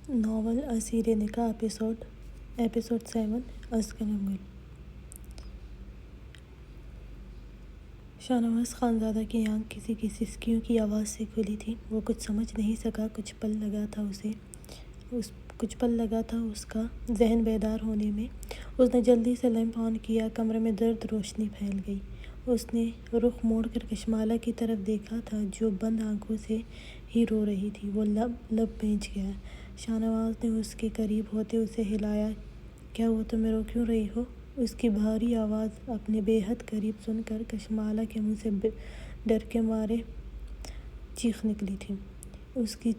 Novel اسیر نکاح episode 7 ازکن انگل۔ شاہنواز خانزادہ کی آنکھ کسی کی سسکیوں کی آواز سے کھلی تھی۔ وہ کچھ سمجھ نہیں سکا۔ کچھ پل لگا تھا اس کا ذہن بیدار ہونے میں۔ اس نے جلدی سے لیمپ آن کیا۔ کمرے میں زرد روشنی پھیل گئی۔ اس نے رخ موڑ کر کشمالہ کی طرف دیکھا تھا جو بند آنکھوں سے ہی رو رہی تھی۔ وہ لب بھیج گیا۔ شاہنواز نے اس کے قریب ہوتے اسے ہلایا۔ کیا ہوا، تم رو کیوں رہی ہو؟ اس کی بھاری آواز اپنے بے حد قریب سن کر کشمالہ کے منہ سے ڈر کے مارے چیخ نکلی تھی۔ اس کی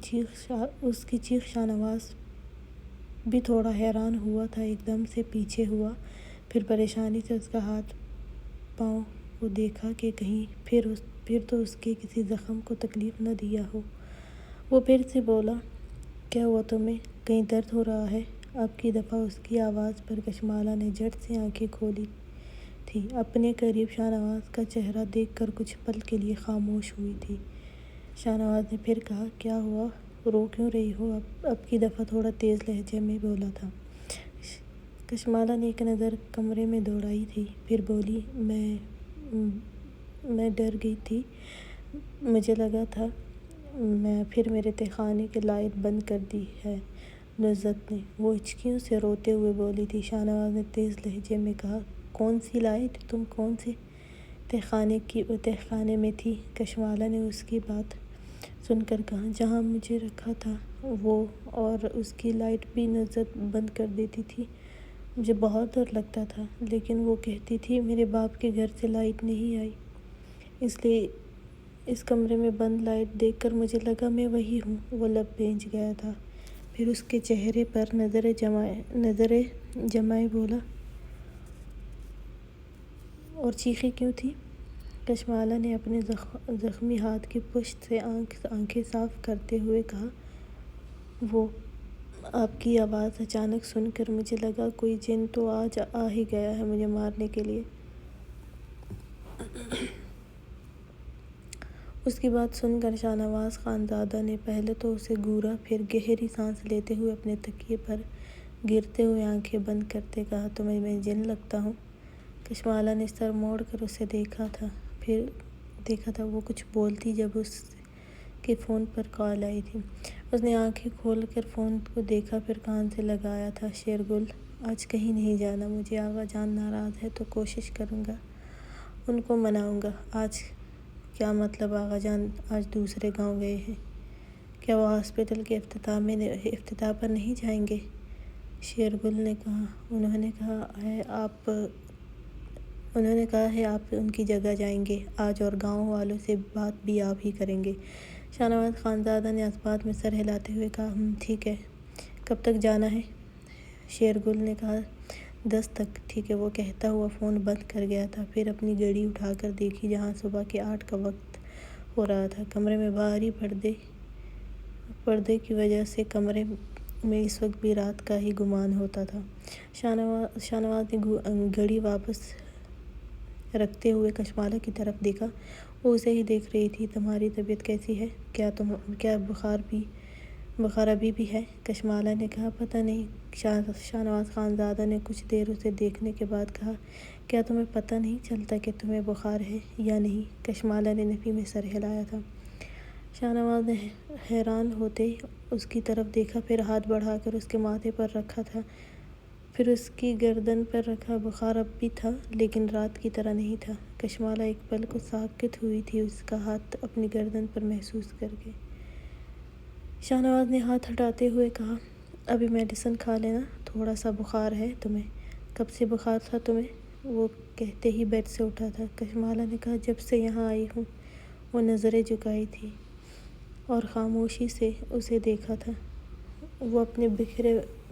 چیخ شاہنواز بھی تھوڑا حیران ہوا تھا۔ ایک دم سے پیچھے ہوا، پھر پریشانی سے اس کا ہاتھ پاؤں کو دیکھا کہ کہیں پھر تو اس کے کسی زخم کو تکلیف نہ دیا ہو۔ وہ پھر سے بولا، کیا ہوا تمہیں؟ کہیں درد ہو رہا ہے؟ اب کی دفعہ اس کی آواز پر کشمالہ نے جھٹ سے آنکھیں کھولی تھی۔ اپنے قریب شاہنواز کا چہرہ دیکھ کر کچھ پل کے لیے خاموش ہوئی تھی۔ شاہنواز نے پھر کہا، کیا ہوا، رو کیوں رہی ہو؟ اب کی دفعہ تھوڑا تیز لہجے میں بولا تھا۔ کشمالہ نے ایک نظر کمرے میں دوڑائی تھی، پھر بولی، میں ڈر گئی تھی، مجھے لگا تھا پھر میرے تہخانے کی لائٹ بند کر دی ہے نصرت نے۔ وہ ہچکیوں سے روتے ہوئے بولی تھی۔ شاہنواز نے تیز لہجے میں کہا، کون سی لائٹ؟ تم کون سے تہخانے میں تھی؟ کشمالہ نے اس کی بات سن کر کہا، جہاں مجھے رکھا تھا وہ، اور اس کی لائٹ بھی نصرت بند کر دیتی تھی۔ مجھے بہت ڈر لگتا تھا، لیکن وہ کہتی تھی میرے باپ کے گھر سے لائٹ نہیں آئی، اس لیے اس کمرے میں بند لائٹ دیکھ کر مجھے لگا میں وہی ہوں۔ وہ لب بھیج گیا تھا، پھر اس کے چہرے پر نظریں جمائے بولا، اور چیخی کیوں تھی؟ کشمالہ نے اپنے زخمی ہاتھ کی پشت سے آنکھیں صاف کرتے ہوئے کہا، وہ آپ کی آواز اچانک سن کر مجھے لگا کوئی جن تو آج آ ہی گیا ہے مجھے مارنے کے لیے۔ اس کی بات سن کر شاہنواز خانزادہ نے پہلے تو اسے گھورا، پھر گہری سانس لیتے ہوئے اپنے تکیے پر گرتے ہوئے آنکھیں بند کرتے کہا، تمہیں میں جن لگتا ہوں؟ کشمالہ نے سر موڑ کر اسے دیکھا تھا وہ کچھ بولتی جب اس کے فون پر کال آئی تھی۔ اس نے آنکھیں کھول کر فون کو دیکھا، پھر کان سے لگایا تھا، شیرگل، آج کہیں نہیں جانا مجھے، آغا جان ناراض ہے تو کوشش کروں گا ان کو مناؤں گا۔ آج کیا مطلب، آغا جان آج دوسرے گاؤں گئے ہیں؟ کیا وہ ہاسپٹل کے افتتاح پر نہیں جائیں گے؟ شیرگل نے کہا، انہوں نے کہا ہے آپ ان کی جگہ جائیں گے آج، اور گاؤں والوں سے بات بھی آپ ہی کریں گے۔ شاہنواز خانزادہ نے اس بات میں سر ہلاتے ہوئے کہا، ٹھیک ہے، کب تک جانا ہے؟ شیرگل نے کہا، 10 تک۔ ٹھیک ہے، وہ کہتا ہوا فون بند کر گیا تھا۔ پھر اپنی گھڑی اٹھا کر دیکھی جہاں صبح کے 8 کا وقت ہو رہا تھا۔ کمرے میں بھاری پردے کی وجہ سے کمرے میں اس وقت بھی رات کا ہی گمان ہوتا تھا۔ شاہنواز نے گھڑی واپس رکھتے ہوئے کشمالہ کی طرف دیکھا۔ وہ اسے ہی دیکھ رہی تھی۔ تمہاری طبیعت کیسی ہے؟ کیا بخار ابھی بھی ہے؟ کشمالہ نے کہا، پتہ نہیں۔ شاہنواز خانزادہ نے کچھ دیر اسے دیکھنے کے بعد کہا، کیا تمہیں پتہ نہیں چلتا کہ تمہیں بخار ہے یا نہیں؟ کشمالہ نے نفی میں سر ہلایا تھا۔ شاہنواز نے حیران ہوتے اس کی طرف دیکھا، پھر ہاتھ بڑھا کر اس کے ماتھے پر رکھا تھا، پھر اس کی گردن پر رکھا۔ بخار اب بھی تھا، لیکن رات کی طرح نہیں تھا۔ کشمالہ ایک پل کو ساکت ہوئی تھی، اس کا ہاتھ اپنی گردن پر محسوس کر کے۔ شاہنواز نے ہاتھ ہٹاتے ہوئے کہا، ابھی میڈیسن کھا لینا، تھوڑا سا بخار ہے تمہیں۔ کب سے بخار تھا تمہیں؟ وہ کہتے ہی بیڈ سے اٹھا تھا۔ کشمالہ نے کہا، جب سے یہاں آئی ہوں۔ وہ نظریں جھکائی تھی اور خاموشی سے اسے دیکھا تھا۔ وہ اپنے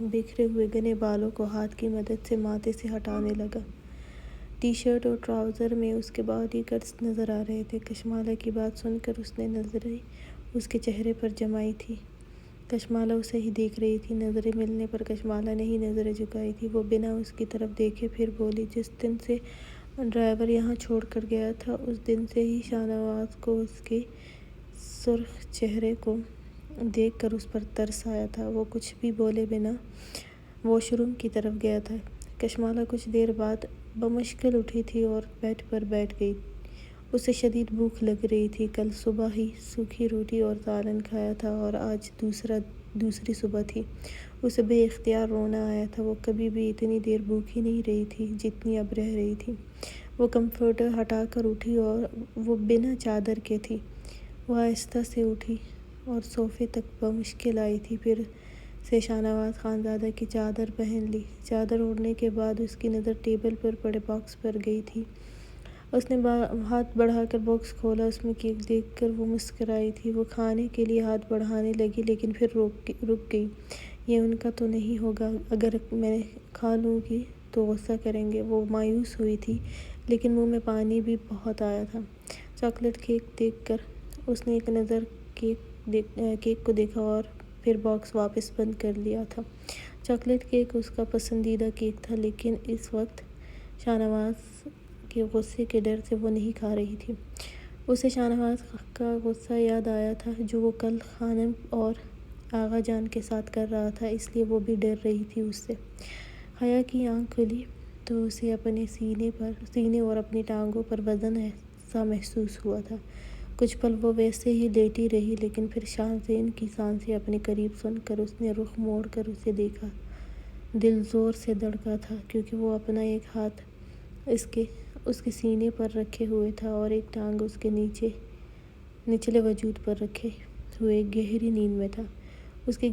بکھرے ہوئے گھنے بالوں کو ہاتھ کی مدد سے ماتھے سے ہٹانے لگا۔ ٹی شرٹ اور ٹراؤزر میں اس کے باڈی کٹس نظر آ رہے تھے۔ کشمالہ کی بات سن کر اس نے نظریں اس کے چہرے پر جمائی تھی۔ کشمالہ اسے ہی دیکھ رہی تھی۔ نظریں ملنے پر کشمالہ نے ہی نظریں جھکائی تھی۔ وہ بنا اس کی طرف دیکھے پھر بولی، جس دن سے ڈرائیور یہاں چھوڑ کر گیا تھا، اس دن سے ہی شاہنواز کو اس کے سرخ چہرے کو دیکھ کر اس پر ترس آیا تھا۔ وہ کچھ بھی بولے بنا واش روم کی طرف گیا تھا۔ کشمالہ کچھ دیر بعد بمشکل اٹھی تھی اور بیڈ پر بیٹھ گئی۔ اسے شدید بھوک لگ رہی تھی۔ کل صبح ہی سوکھی روٹی اور سالن کھایا تھا اور آج دوسری صبح تھی۔ اسے بے اختیار رونا آیا تھا۔ وہ کبھی بھی اتنی دیر بھوکی نہیں رہی تھی جتنی اب رہ رہی تھی۔ وہ کمفرٹر ہٹا کر اٹھی اور وہ بنا چادر کے تھی۔ وہ آہستہ سے اٹھی اور صوفے تک بمشکل آئی تھی۔ پھر سے شاہنواز خانزادہ کی چادر پہن لی۔ چادر اوڑھنے کے بعد اس کی نظر ٹیبل پر پڑے باکس پر گئی تھی۔ اس نے ہاتھ بڑھا کر باکس کھولا۔ اس میں کیک دیکھ کر وہ مسکرائی تھی۔ وہ کھانے کے لیے ہاتھ بڑھانے لگی لیکن پھر رک گئی۔ یہ ان کا تو نہیں ہوگا؟ اگر میں کھا لوں گی تو غصہ کریں گے۔ وہ مایوس ہوئی تھی لیکن منہ میں پانی بھی بہت آیا تھا۔ چاکلیٹ کیک دیکھ کر اس نے ایک نظر کیک کو دیکھا اور پھر باکس واپس بند کر لیا تھا۔ چاکلیٹ کیک اس کا پسندیدہ کیک تھا لیکن اس وقت شاہنواز کے غصے کے ڈر سے وہ نہیں کھا رہی تھی۔ اسے شاہنواز کا غصہ یاد آیا تھا جو وہ کل خانم اور آغا جان کے ساتھ کر رہا تھا، اس لیے وہ بھی ڈر رہی تھی اس سے۔ حیا کی آنکھ کھلی تو اسے اپنے سینے اور اپنی ٹانگوں پر وزن سا محسوس ہوا تھا۔ کچھ پل وہ ویسے ہی لیٹی رہی لیکن پھر شاہ زین کی سانسیں اپنے قریب سن کر اس نے رخ موڑ کر اسے دیکھا۔ دل زور سے دھڑکا تھا کیونکہ وہ اپنا ایک ہاتھ اس کے سینے پر رکھے ہوئے تھا اور ایک ٹانگ اس کے نچلے وجود پر رکھے ہوئے گہری نیند میں تھا۔ اس کی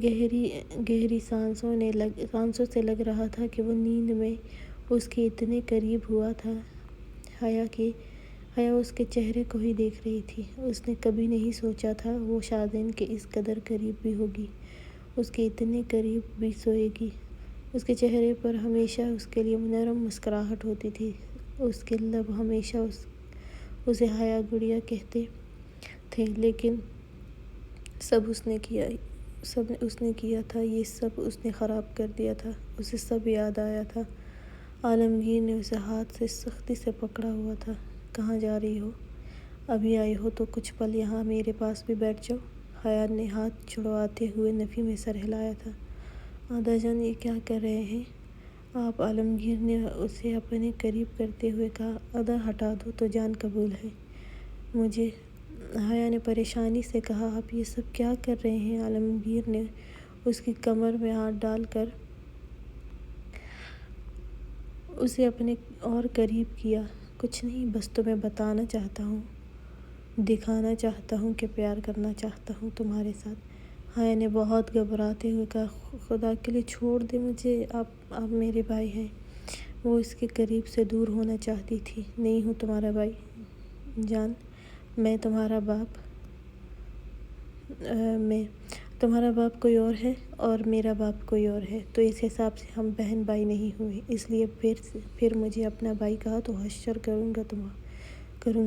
گہری سانسوں سے لگ رہا تھا کہ وہ نیند میں اس کے اتنے قریب ہوا تھا۔ حیا اس کے چہرے کو ہی دیکھ رہی تھی۔ اس نے کبھی نہیں سوچا تھا وہ شاہ زین کے اس قدر قریب بھی ہوگی، اس کے اتنے قریب بھی سوئے گی۔ اس کے چہرے پر ہمیشہ اس کے لیے نرم مسکراہٹ ہوتی تھی۔ اس کے لب ہمیشہ اسے حیا گڑیا کہتے تھے لیکن سب اس نے کیا تھا، یہ سب اس نے خراب کر دیا تھا۔ اسے سب یاد آیا تھا۔ عالمگیر نے اسے ہاتھ سے سختی سے پکڑا ہوا تھا۔ کہاں جا رہی ہو؟ ابھی آئی ہو تو کچھ پل یہاں میرے پاس بھی بیٹھ جاؤ۔ حیا نے ہاتھ چھڑواتے ہوئے نفی میں سر ہلایا تھا۔ آغا جان یہ کیا کر رہے ہیں آپ؟ عالمگیر نے اسے اپنے قریب کرتے ہوئے کہا۔ ادا ہٹا دو تو جان قبول ہے مجھے، حیا نے پریشانی سے کہا۔ آپ یہ سب کیا کر رہے ہیں؟ عالمگیر نے اس کی کمر میں ہاتھ ڈال کر اسے اپنے اور قریب کیا۔ کچھ نہیں، بس تمہیں بتانا چاہتا ہوں، دکھانا چاہتا ہوں کہ پیار کرنا چاہتا ہوں تمہارے ساتھ۔ حیا نے بہت گھبراتے ہوئے کہا۔ خدا کے لیے چھوڑ دیں مجھے، آپ میرے بھائی ہیں۔ وہ اس کے قریب سے دور ہونا چاہتی تھی۔ نہیں ہوں تمہارا بھائی جان، میں تمہارا باپ کوئی اور ہے اور میرا باپ کوئی اور ہے، تو اس حساب سے ہم بہن بھائی نہیں ہوئے، اس لیے پھر مجھے اپنا بھائی کہا تو حشر کروں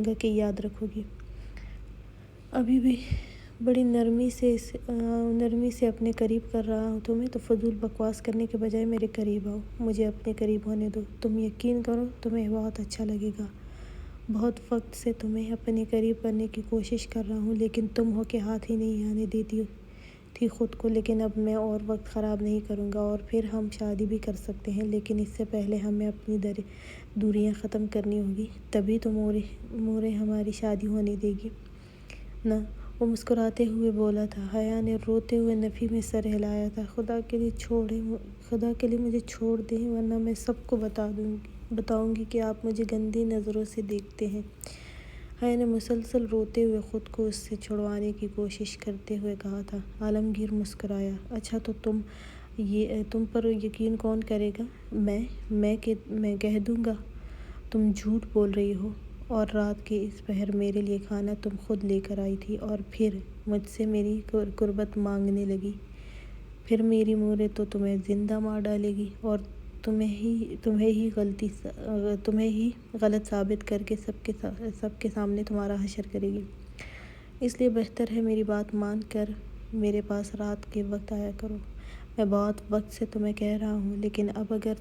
گا کہ یاد رکھو گی۔ ابھی بھی بڑی نرمی سے اپنے قریب کر رہا ہوں تمہیں، تو فضول بکواس کرنے کے بجائے میرے قریب آؤ، مجھے اپنے قریب ہونے دو۔ تم یقین کرو تمہیں بہت اچھا لگے گا۔ بہت وقت سے تمہیں اپنے قریب کرنے کی کوشش کر رہا ہوں لیکن تم ہو کے ہاتھ ہی نہیں آنے دیتی تھی خود کو، لیکن اب میں اور وقت خراب نہیں کروں گا اور پھر ہم شادی بھی کر سکتے ہیں، لیکن اس سے پہلے ہمیں اپنی دوریاں ختم کرنی ہوگی، تبھی تو مورے ہماری شادی ہونے دے گی نا۔ وہ مسکراتے ہوئے بولا تھا۔ حیا نے روتے ہوئے نفی میں سر ہلایا تھا۔ خدا کے لیے مجھے چھوڑ دیں ورنہ میں سب کو بتاؤں گی کہ آپ مجھے گندی نظروں سے دیکھتے ہیں۔ حیا نے مسلسل روتے ہوئے خود کو اس سے چھڑوانے کی کوشش کرتے ہوئے کہا تھا۔ عالمگیر مسکرایا۔ اچھا تو تم پر یقین کون کرے گا؟ میں کہہ دوں گا تم جھوٹ بول رہی ہو اور رات کے اس پہر میرے لیے کھانا تم خود لے کر آئی تھی اور پھر مجھ سے میری قربت مانگنے لگی۔ پھر میری مورے تو تمہیں زندہ مار ڈالے گی اور تمہیں ہی غلط ثابت کر کے سب کے سامنے تمہارا حشر کرے گی۔ اس لیے بہتر ہے میری بات مان کر میرے پاس رات کے وقت آیا کرو۔ میں بہت وقت سے تمہیں کہہ رہا ہوں لیکن اب اگر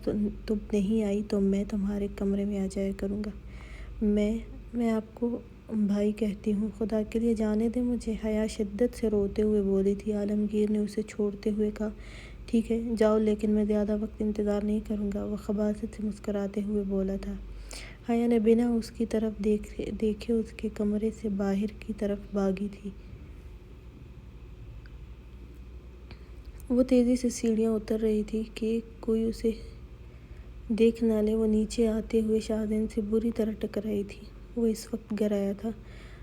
تم نہیں آئی تو میں تمہارے کمرے میں آ جایا کروں گا۔ میں آپ کو بھائی کہتی ہوں، خدا کے لیے جانے دے مجھے، حیا شدت سے روتے ہوئے بولی تھی۔ عالمگیر نے اسے چھوڑتے ہوئے کہا، ٹھیک ہے جاؤ، لیکن میں زیادہ وقت انتظار نہیں کروں گا۔ وہ خباثت سے مسکراتے ہوئے بولا تھا۔ حیا نے بنا اس کی طرف دیکھے اس کے کمرے سے باہر کی طرف بھاگی تھی۔ وہ تیزی سے سیڑھیاں اتر رہی تھی کہ کوئی اسے دیکھ نہ لے۔ وہ نیچے آتے ہوئے شاہزین سے بری طرح ٹکرائی تھی۔ وہ اس وقت گھر آیا تھا۔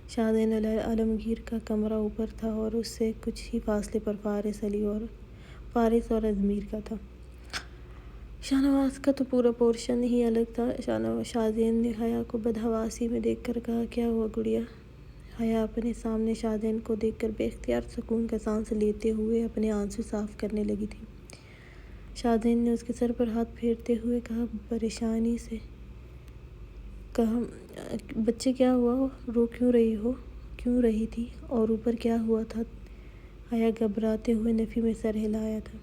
شاہزین عالمگیر کا کمرہ اوپر تھا اور اس سے کچھ ہی فاصلے پر فارس اور اضمیر کا تھا۔ شاہنواز کا تو پورا پورشن ہی الگ تھا۔ شاہزین نے حیا کو بدحواسی میں دیکھ کر کہا، کیا ہوا گڑیا؟ حیا اپنے سامنے شاہزین کو دیکھ کر بے اختیار سکون کا سانس لیتے ہوئے اپنے آنسو صاف کرنے لگی تھی۔ شاہزین نے اس کے سر پر ہاتھ پھیرتے ہوئے کہا، پریشانی سے کہا، بچے کیا ہوا؟ رو کیوں رہی تھی؟ اور اوپر کیا ہوا تھا؟ حیا گھبراتے ہوئے نفی میں سر ہلایا تھا۔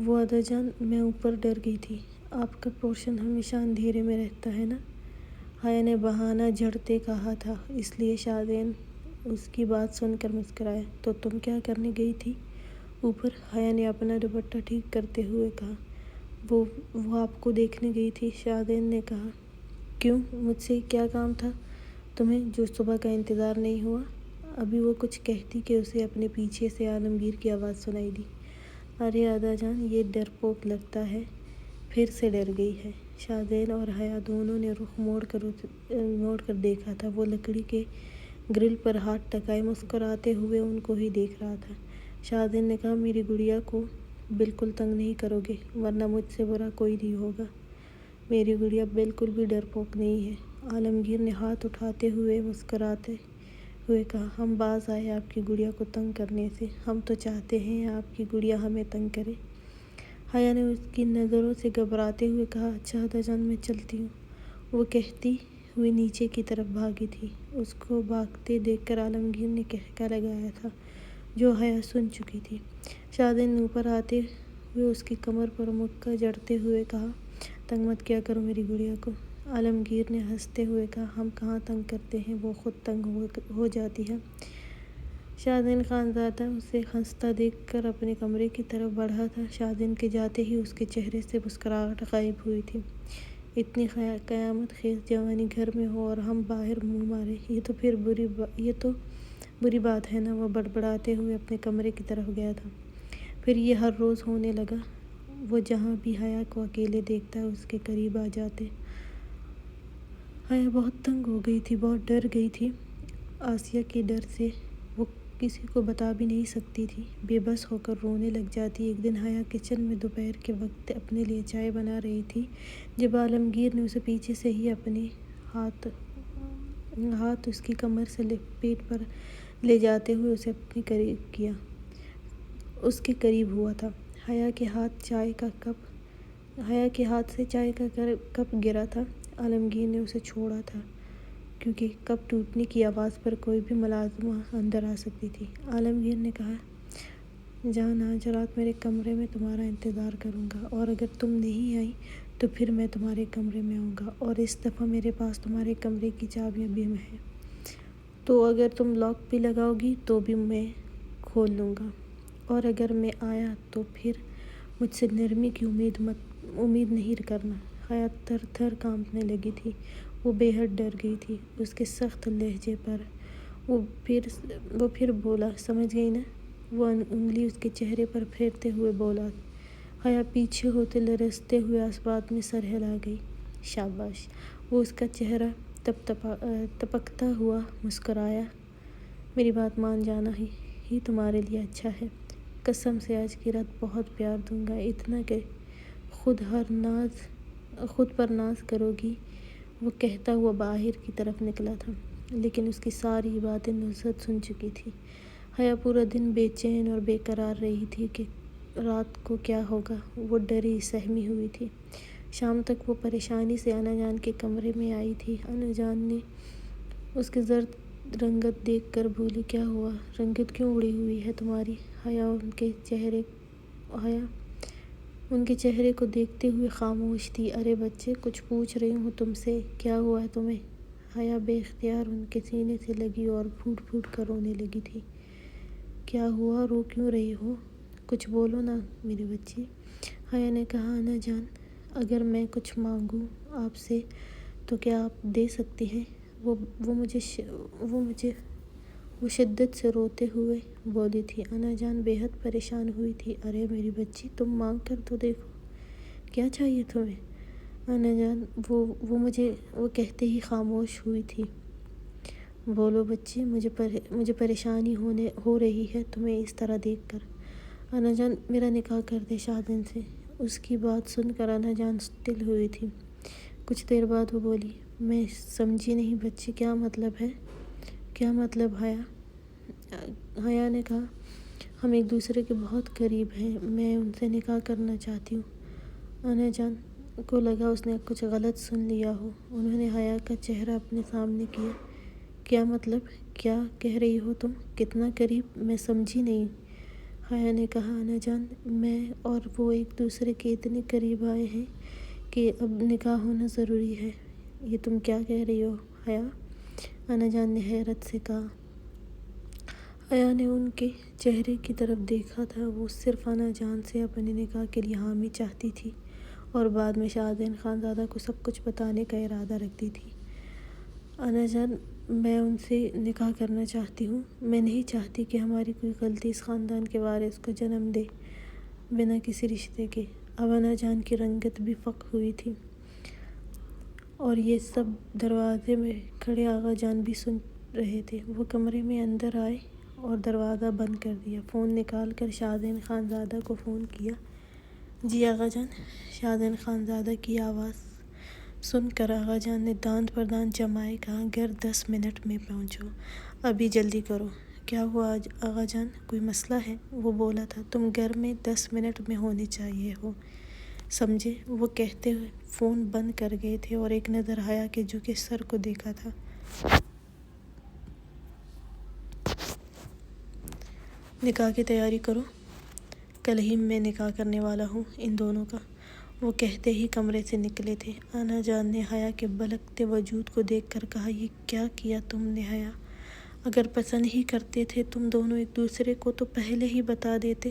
وہ ادا جان، میں اوپر ڈر گئی تھی۔ آپ کا پورشن ہمیشہ اندھیرے میں رہتا ہے نا؟ حیا نے بہانہ جھڑتے کہا تھا۔ اس لیے شاہزین اس کی بات سن کر مسکرایا۔ تو تم کیا کرنے گئی تھی اوپر؟ حیا نے اپنا دوپٹہ ٹھیک کرتے ہوئے کہا۔ وہ آپ کو دیکھنے گئی تھی، شاہزین نے کہا۔ کیوں؟ مجھ سے کیا کام تھا تمہیں جو صبح کا انتظار نہیں ہوا؟ ابھی وہ کچھ کہتی کہ اسے اپنے پیچھے سے عالمگیر کی آواز سنائی دی، ارے ادا جان، یہ ڈرپوک لگتا ہے، پھر سے ڈر گئی ہے۔ شاہزین اور حیا دونوں نے رخ موڑ کر دیکھا تھا۔ وہ لکڑی کے گرل پر ہاتھ ٹکائے مسکراتے ہوئے ان کو ہی دیکھ رہا تھا۔ شاہزین نے کہا، میری گڑیا کو بالکل تنگ نہیں کرو گے، ورنہ مجھ سے برا کوئی نہیں ہوگا۔ میری گڑیا بالکل بھی ڈرپوک نہیں ہے۔ عالمگیر نے ہاتھ اٹھاتے ہوئے مسکراتے ہوئے کہا، ہم باز آئے آپ کی گڑیا کو تنگ کرنے سے، ہم تو چاہتے ہیں آپ کی گڑیا ہمیں تنگ کرے۔ حیا نے اس کی نظروں سے گھبراتے ہوئے کہا، اچھا ادا جان، میں چلتی ہوں۔ وہ کہتی ہوئی نیچے کی طرف بھاگی تھی۔ اس کو بھاگتے دیکھ کر عالمگیر نے قہقہہ لگایا تھا، جو حیا سن چکی تھی۔ شاہزین نے اوپر آتے ہوئے اس کی کمر پر مکہ جڑتے ہوئے کہا، تنگ مت کیا کرو میری گڑیا کو۔ عالمگیر نے ہنستے ہوئے کہا، ہم کہاں تنگ کرتے ہیں، وہ خود تنگ ہو جاتی ہے۔ شاہزین خانزادہ اسے ہنستا دیکھ کر اپنے کمرے کی طرف بڑھا تھا۔ شاہزین کے جاتے ہی اس کے چہرے سے مسکراہٹ غائب ہوئی تھی۔ اتنی قیامت خیز جوانی گھر میں ہو اور ہم باہر منہ مارے، یہ تو بری بات ہے نا؟ وہ بڑبڑاتے ہوئے اپنے کمرے کی طرف گیا تھا۔ پھر یہ ہر روز ہونے لگا۔ وہ جہاں بھی حیا کو اکیلے دیکھتا اس کے قریب آ جاتے۔ حیا بہت تنگ ہو گئی تھی، بہت ڈر گئی تھی۔ آسیہ کے ڈر سے وہ کسی کو بتا بھی نہیں سکتی تھی، بے بس ہو کر رونے لگ جاتی۔ ایک دن حیا کچن میں دوپہر کے وقت اپنے لیے چائے بنا رہی تھی، جب عالمگیر نے اسے پیچھے سے ہی اپنے ہاتھ اس کی کمر سے پیٹ پر لے جاتے ہوئے اسے اپنے قریب کیا۔ اس کے قریب ہوا تھا۔ حیا کے ہاتھ سے چائے کا کپ گرا تھا۔ عالمگیر نے اسے چھوڑا تھا کیونکہ کپ ٹوٹنے کی آواز پر کوئی بھی ملازمہ اندر آ سکتی تھی۔ عالمگیر نے کہا، جان آج رات میرے کمرے میں تمہارا انتظار کروں گا، اور اگر تم نہیں آئی تو پھر میں تمہارے کمرے میں آؤں گا، اور اس دفعہ میرے پاس تمہارے کمرے کی چابیاں بھی ہیں، تو اگر تم لاک بھی لگاؤ گی تو بھی میں کھول لوں گا، اور اگر میں آیا تو پھر مجھ سے نرمی کی امید نہیں کرنا۔ حیا تھر تھر کانپنے لگی تھی۔ وہ بے حد ڈر گئی تھی۔ اس کے سخت لہجے پر وہ پھر بولا، سمجھ گئی نا؟ وہ انگلی اس کے چہرے پر پھیرتے ہوئے بولا۔ حیا پیچھے ہوتے لرزتے ہوئے اسبات میں سر ہلا گئی۔ شاباش! وہ اس کا چہرہ تپکتا ہوا مسکرایا، میری بات مان جانا ہی تمہارے لیے اچھا ہے۔ قسم سے آج کی رات بہت پیار دوں گا، اتنا کہ خود پر ناز کرو گی۔ وہ کہتا ہوا باہر کی طرف نکلا تھا، لیکن اس کی ساری باتیں نصرت سن چکی تھی۔ حیا پورا دن بے چین اور بے قرار رہی تھی کہ رات کو کیا ہوگا۔ وہ ڈری سہمی ہوئی تھی۔ شام تک وہ پریشانی سے انا جان کے کمرے میں آئی تھی۔ انا جان نے اس کی زرد رنگت دیکھ کر بولی، کیا ہوا؟ رنگت کیوں اڑی ہوئی ہے تمہاری؟ حیا ان کے چہرے کو دیکھتے ہوئے خاموش تھی۔ ارے بچے، کچھ پوچھ رہی ہوں تم سے، کیا ہوا ہے تمہیں؟ حیا بے اختیار ان کے سینے سے لگی اور پھوٹ پھوٹ کر رونے لگی تھی۔ کیا ہوا، رو کیوں رہی ہو؟ کچھ بولو نا میری بچی۔ حیا نے کہا، انا جان، اگر میں کچھ مانگوں آپ سے تو کیا آپ دے سکتی ہیں؟ وہ شدت سے روتے ہوئے بولی تھی۔ انا جان بے حد پریشان ہوئی تھی۔ ارے میری بچی، تم مانگ کر تو دیکھو، کیا چاہیے تمہیں؟ انا جان وہ کہتے ہی خاموش ہوئی تھی۔ بولو بچی، مجھے پریشانی ہو رہی ہے تمہیں اس طرح دیکھ کر۔ انا جان، میرا نکاح کر دے شادن سے۔ اس کی بات سن کر انا جان ٹل ہوئی تھی۔ کچھ دیر بعد وہ بولی، میں سمجھی نہیں بچی، کیا مطلب ہے؟ کیا مطلب حیا؟ حیا نے کہا، ہم ایک دوسرے کے بہت قریب ہیں، میں ان سے نکاح کرنا چاہتی ہوں۔ انا جان کو لگا اس نے کچھ غلط سن لیا ہو۔ انہوں نے حیا کا چہرہ اپنے سامنے کیا۔ کیا مطلب؟ کیا کہہ رہی ہو تم؟ کتنا قریب؟ میں سمجھی نہیں۔ حیا نے کہا، انا جان، میں اور وہ ایک دوسرے کے اتنے قریب آئے ہیں کہ اب نکاح ہونا ضروری ہے۔ یہ تم کیا کہہ رہی ہو حیا؟ انا جان نے حیرت سے کہا۔ حیا نے ان کے چہرے کی طرف دیکھا تھا۔ وہ صرف انا جان سے اپنے نکاح کے لیے حامی چاہتی تھی اور بعد میں شاہزین خانزادہ کو سب کچھ بتانے کا ارادہ رکھتی تھی۔ انا جان، میں ان سے نکاح کرنا چاہتی ہوں۔ میں نہیں چاہتی کہ ہماری کوئی غلطی اس خاندان کے وارث کو جنم دے بنا کسی رشتے کے۔ اب انا جان کی رنگت بھی فاق ہوئی تھی اور یہ سب دروازے میں کھڑے آغا جان بھی سن رہے تھے۔ وہ کمرے میں اندر آئے اور دروازہ بند کر دیا۔ فون نکال کر شاہزین خانزادہ کو فون کیا۔ جی آغا جان۔ شاہزین خانزادہ کی آواز سن کر آغا جان نے دانت پر دانت جمائے کہا، گھر 10 منٹ میں پہنچو، ابھی جلدی کرو۔ کیا ہوا آغا جان، کوئی مسئلہ ہے؟ وہ بولا تھا، تم گھر میں 10 منٹ میں ہونے چاہیے ہو، سمجھے؟ وہ کہتے ہوئے فون بند کر گئے تھے اور ایک نظر حیا کے جھکے سر کو دیکھا تھا۔ نکاح کی تیاری کرو، کل ہی میں نکاح کرنے والا ہوں ان دونوں کا، وہ کہتے ہی کمرے سے نکلے تھے۔ انا جان نے حیا کے بلکتے وجود کو دیکھ کر کہا، یہ کیا کیا تم نے حیا؟ اگر پسند ہی کرتے تھے تم دونوں ایک دوسرے کو تو پہلے ہی بتا دیتے۔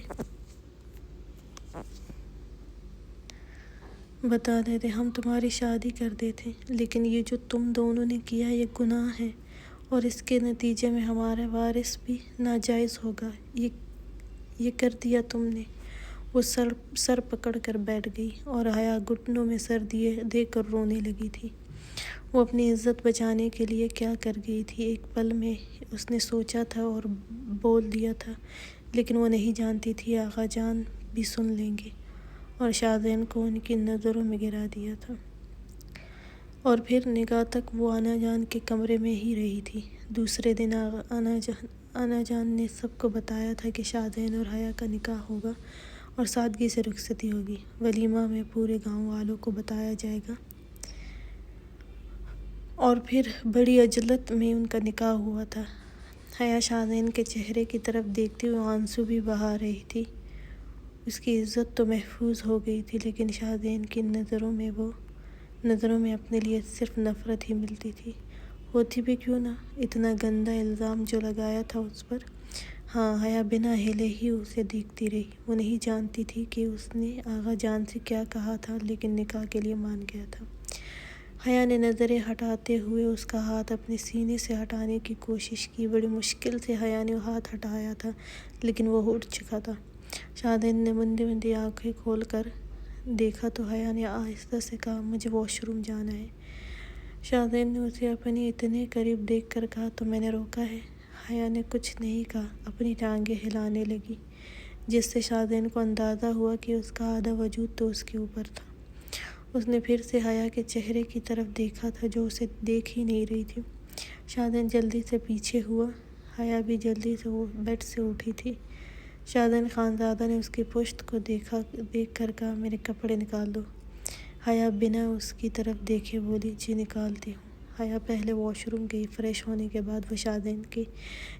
ہم تمہاری شادی کر دیتے، لیکن یہ جو تم دونوں نے کیا یہ گناہ ہے اور اس کے نتیجے میں ہمارا وارث بھی ناجائز ہوگا۔ یہ کر دیا تم نے۔ وہ سر پکڑ کر بیٹھ گئی اور حیا گھٹنوں میں سر دے کر رونے لگی تھی۔ وہ اپنی عزت بچانے کے لیے کیا کر گئی تھی، ایک پل میں اس نے سوچا تھا اور بول دیا تھا، لیکن وہ نہیں جانتی تھی آغا جان بھی سن لیں گے اور شاہزین کو ان کی نظروں میں گرا دیا تھا۔ اور پھر نکاح تک وہ انا جان کے کمرے میں ہی رہی تھی۔ دوسرے دن انا جان نے سب کو بتایا تھا کہ شاہزین اور حیا کا نکاح ہوگا اور سادگی سے رخصتی ہوگی۔ ولیمہ میں پورے گاؤں والوں کو بتایا جائے گا اور پھر بڑی عجلت میں ان کا نکاح ہوا تھا۔ حیا شاہزین کے چہرے کی طرف دیکھتی ہوئے آنسو بھی بہا رہی تھی۔ اس کی عزت تو محفوظ ہو گئی تھی، لیکن شاہزین کی نظروں میں اپنے لیے صرف نفرت ہی ملتی تھی۔ ہوتی بھی کیوں نہ، اتنا گندا الزام جو لگایا تھا اس پر۔ ہاں، حیا بنا ہلے ہی اسے دیکھتی رہی۔ وہ نہیں جانتی تھی کہ اس نے آغا جان سے کیا کہا تھا، لیکن نکاح کے لیے مان گیا تھا۔ حیا نے نظریں ہٹاتے ہوئے اس کا ہاتھ اپنے سینے سے ہٹانے کی کوشش کی۔ بڑی مشکل سے حیا نے ہاتھ ہٹایا تھا، لیکن وہ اٹھ چکا تھا۔ شاہزین نے مندی آنکھیں کھول کر دیکھا تو حیا نے آہستہ سے کہا، مجھے واش روم جانا ہے۔ شاہزین نے اسے اپنے اتنے قریب دیکھ کر کہا، تو میں نے روکا ہے؟ حیا نے کچھ نہیں کہا، اپنی ٹانگیں ہلانے لگی، جس سے شاہزین کو اندازہ ہوا کہ اس کا آدھا وجود تو اس کے اوپر تھا۔ اس نے پھر سے حیا کے چہرے کی طرف دیکھا تھا جو اسے دیکھ ہی نہیں رہی تھی۔ شاہزین جلدی سے پیچھے ہوا۔ حیا بھی جلدی سے بیڈ سے اٹھی تھی۔ شاہزین خانزادہ نے اس کی پشت کو دیکھ کر کہا، میرے کپڑے نکال دو۔ حیا بنا اس کی طرف دیکھے بولی، جی نکالتی ہوں۔ حیا پہلے واش روم گئی۔ فریش ہونے کے بعد وہ شاہزین کے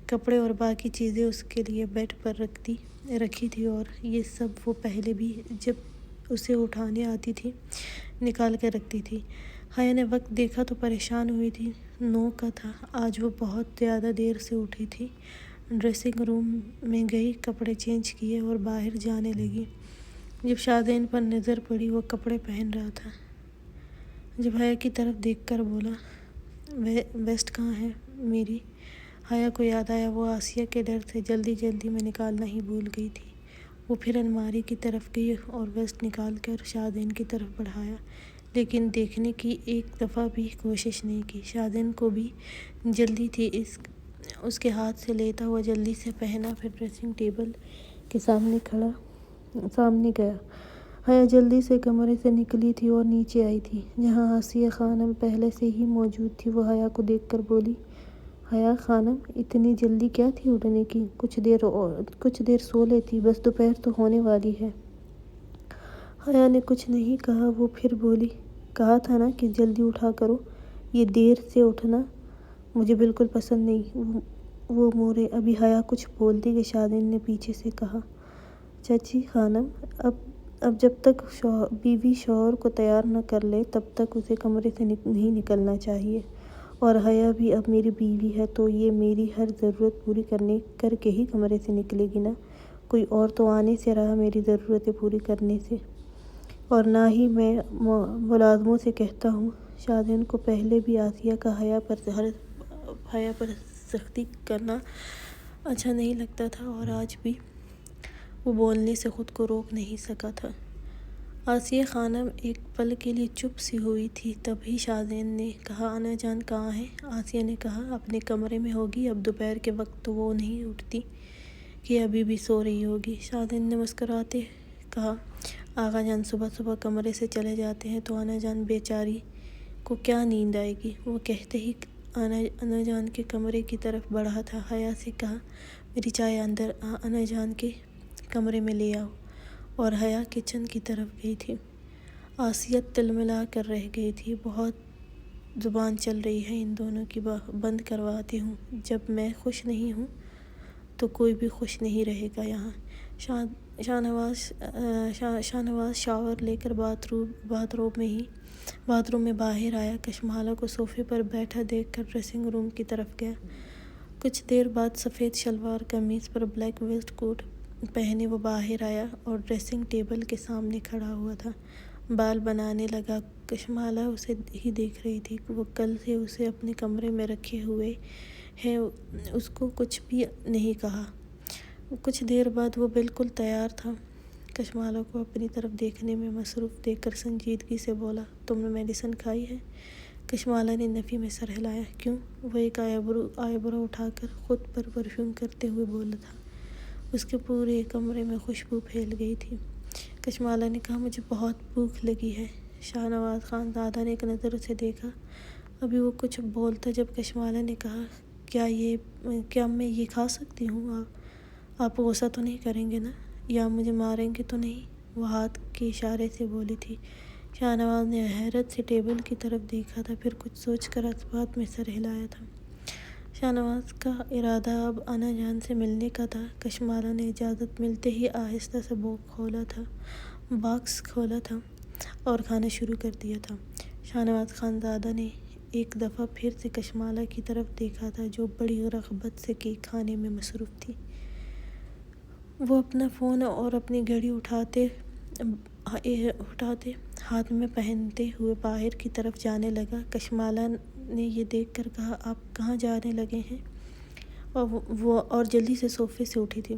کپڑے اور باقی چیزیں اس کے لیے بیڈ پر رکھی تھی اور یہ سب وہ پہلے بھی جب اسے اٹھانے آتی تھی نکال کر رکھتی تھی۔ حیا نے وقت دیکھا تو پریشان ہوئی تھی۔ 9 کا تھا۔ آج وہ بہت زیادہ دیر سے اٹھی تھی۔ ڈریسنگ روم میں گئی، کپڑے چینج کیے اور باہر جانے لگی۔ جب شادین پر نظر پڑی، وہ کپڑے پہن رہا تھا۔ جب حیا کی طرف دیکھ کر بولا، ویسٹ کہاں ہے میری؟ حیا کو یاد آیا وہ آسیہ کے ڈر سے جلدی میں نکالنا ہی بھول گئی تھی۔ وہ پھر الماری کی طرف گئی اور ویسٹ نکال کر شادین کی طرف بڑھایا، لیکن دیکھنے کی ایک دفعہ بھی کوشش نہیں کی۔ شادین کو بھی جلدی تھی، اس کے ہاتھ سے لیتا ہوا جلدی سے پہنا، پھر ڈریسنگ ٹیبل کے سامنے گیا۔ حیا جلدی سے کمرے سے نکلی تھی اور نیچے آئی تھی، جہاں آسیہ خانم پہلے سے ہی موجود تھی۔ وہ حیا کو دیکھ کر بولی، حیا خانم، اتنی جلدی کیا تھی اٹھنے کی؟ کچھ دیر سو لیتی، بس دوپہر تو ہونے والی ہے۔ حیا نے کچھ نہیں کہا۔ وہ پھر بولی، کہا تھا نا کہ جلدی اٹھا کرو، یہ دیر سے اٹھنا مجھے بالکل پسند نہیں۔ وہ مورے ابھی حیا کچھ بولتی کہ شادین نے پیچھے سے کہا، چاچی خانم، اب جب تک بیوی شوہر کو تیار نہ کر لے تب تک اسے کمرے سے نہیں نکلنا چاہیے، اور حیا بھی اب میری بیوی ہے تو یہ میری ہر ضرورت پوری کر کے ہی کمرے سے نکلے گی نا، کوئی اور تو آنے سے رہا میری ضرورتیں پوری کرنے سے، اور نہ ہی میں ملازموں سے کہتا ہوں۔ شادین کو پہلے بھی آسیہ کا حیا پر سختی کرنا اچھا نہیں لگتا تھا، اور آج بھی وہ بولنے سے خود کو روک نہیں سکا تھا۔ آسیہ خانم ایک پل کے لیے چپ سی ہوئی تھی، تبھی شادین نے کہا، انا جان کہاں ہے؟ آسیہ نے کہا، اپنے کمرے میں ہوگی، اب دوپہر کے وقت تو وہ نہیں اٹھتی کہ ابھی بھی سو رہی ہوگی۔ شادین نے مسکراتے کہا، آغا جان صبح کمرے سے چلے جاتے ہیں تو انا جان بیچاری کو کیا نیند آئے گی؟ وہ کہتے ہی انا جان کے کمرے کی طرف بڑھا تھا۔ حیا سے کہا، میری چائے اندر انا جان کے کمرے میں لے آؤ، اور حیا کچن کی طرف گئی تھی۔ آسیہ تلملا کر رہ گئی تھی، بہت زبان چل رہی ہے ان دونوں کی، بند کرواتی ہوں، جب میں خوش نہیں ہوں تو کوئی بھی خوش نہیں رہے گا یہاں۔ شاہنواز شاور لے کر باتھ روم میں باہر آیا، کشمالہ کو صوفے پر بیٹھا دیکھ کر ڈریسنگ روم کی طرف گیا۔ کچھ دیر بعد سفید شلوار قمیض پر بلیک ویسٹ کوٹ پہنے وہ باہر آیا اور ڈریسنگ ٹیبل کے سامنے کھڑا ہوا تھا، بال بنانے لگا۔ کشمالہ اسے ہی دیکھ رہی تھی، وہ کل سے اسے اپنے کمرے میں رکھے ہوئے ہے، اس کو کچھ بھی نہیں کہا۔ کچھ دیر بعد وہ بالکل تیار تھا۔ کشمالہ کو اپنی طرف دیکھنے میں مصروف دیکھ کر سنجیدگی سے بولا، تم نے میڈیسن کھائی ہے؟ کشمالہ نے نفی میں سر ہلایا۔ کیوں؟ وہ ایک آئی برو اٹھا کر خود پر پرفیوم کرتے ہوئے بولا تھا۔ اس کے پورے کمرے میں خوشبو پھیل گئی تھی۔ کشمالہ نے کہا، مجھے بہت بھوک لگی ہے۔ شاہنواز خانزادہ نے ایک نظر اسے دیکھا۔ ابھی وہ کچھ بولتا جب کشمالہ نے کہا، کیا میں یہ کھا سکتی ہوں؟ آپ غصہ تو نہیں کریں گے نا، یا مجھے ماریں گے تو نہیں؟ وہ ہاتھ کے اشارے سے بولی تھی۔ شاہنواز نے حیرت سے ٹیبل کی طرف دیکھا تھا، پھر کچھ سوچ کر اثبات میں سر ہلایا تھا۔ شاہنواز کا ارادہ اب انا جان سے ملنے کا تھا۔ کشمالہ نے اجازت ملتے ہی آہستہ سے باکس کھولا تھا اور کھانا شروع کر دیا تھا۔ شاہنواز خانزادہ نے ایک دفعہ پھر سے کشمالہ کی طرف دیکھا تھا، جو بڑی رغبت سے کیک کھانے میں مصروف تھی۔ وہ اپنا فون اور اپنی گھڑی اٹھاتے ہاتھ میں پہنتے ہوئے باہر کی طرف جانے لگا۔ کشمالہ نے یہ دیکھ کر کہا، آپ کہاں جانے لگے ہیں؟ اور جلدی سے صوفے سے اٹھی تھی۔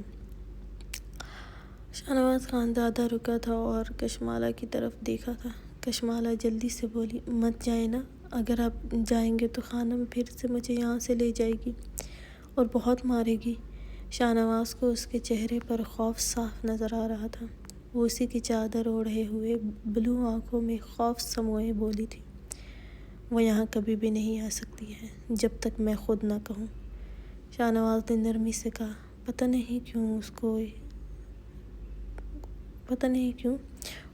شاہنواز خانزادہ رکا تھا اور کشمالہ کی طرف دیکھا تھا۔ کشمالہ جلدی سے بولی، مت جائیں نا، اگر آپ جائیں گے تو خانم پھر سے مجھے یہاں سے لے جائے گی اور بہت مارے گی۔ شاہنواز کو اس کے چہرے پر خوف صاف نظر آ رہا تھا۔ وہ اسی کی چادر اوڑھے ہوئے بلو آنکھوں میں خوف سموئے بولی تھی، وہ یہاں کبھی بھی نہیں آ سکتی ہے جب تک میں خود نہ کہوں۔ شاہنواز نے نرمی سے کہا، پتہ نہیں کیوں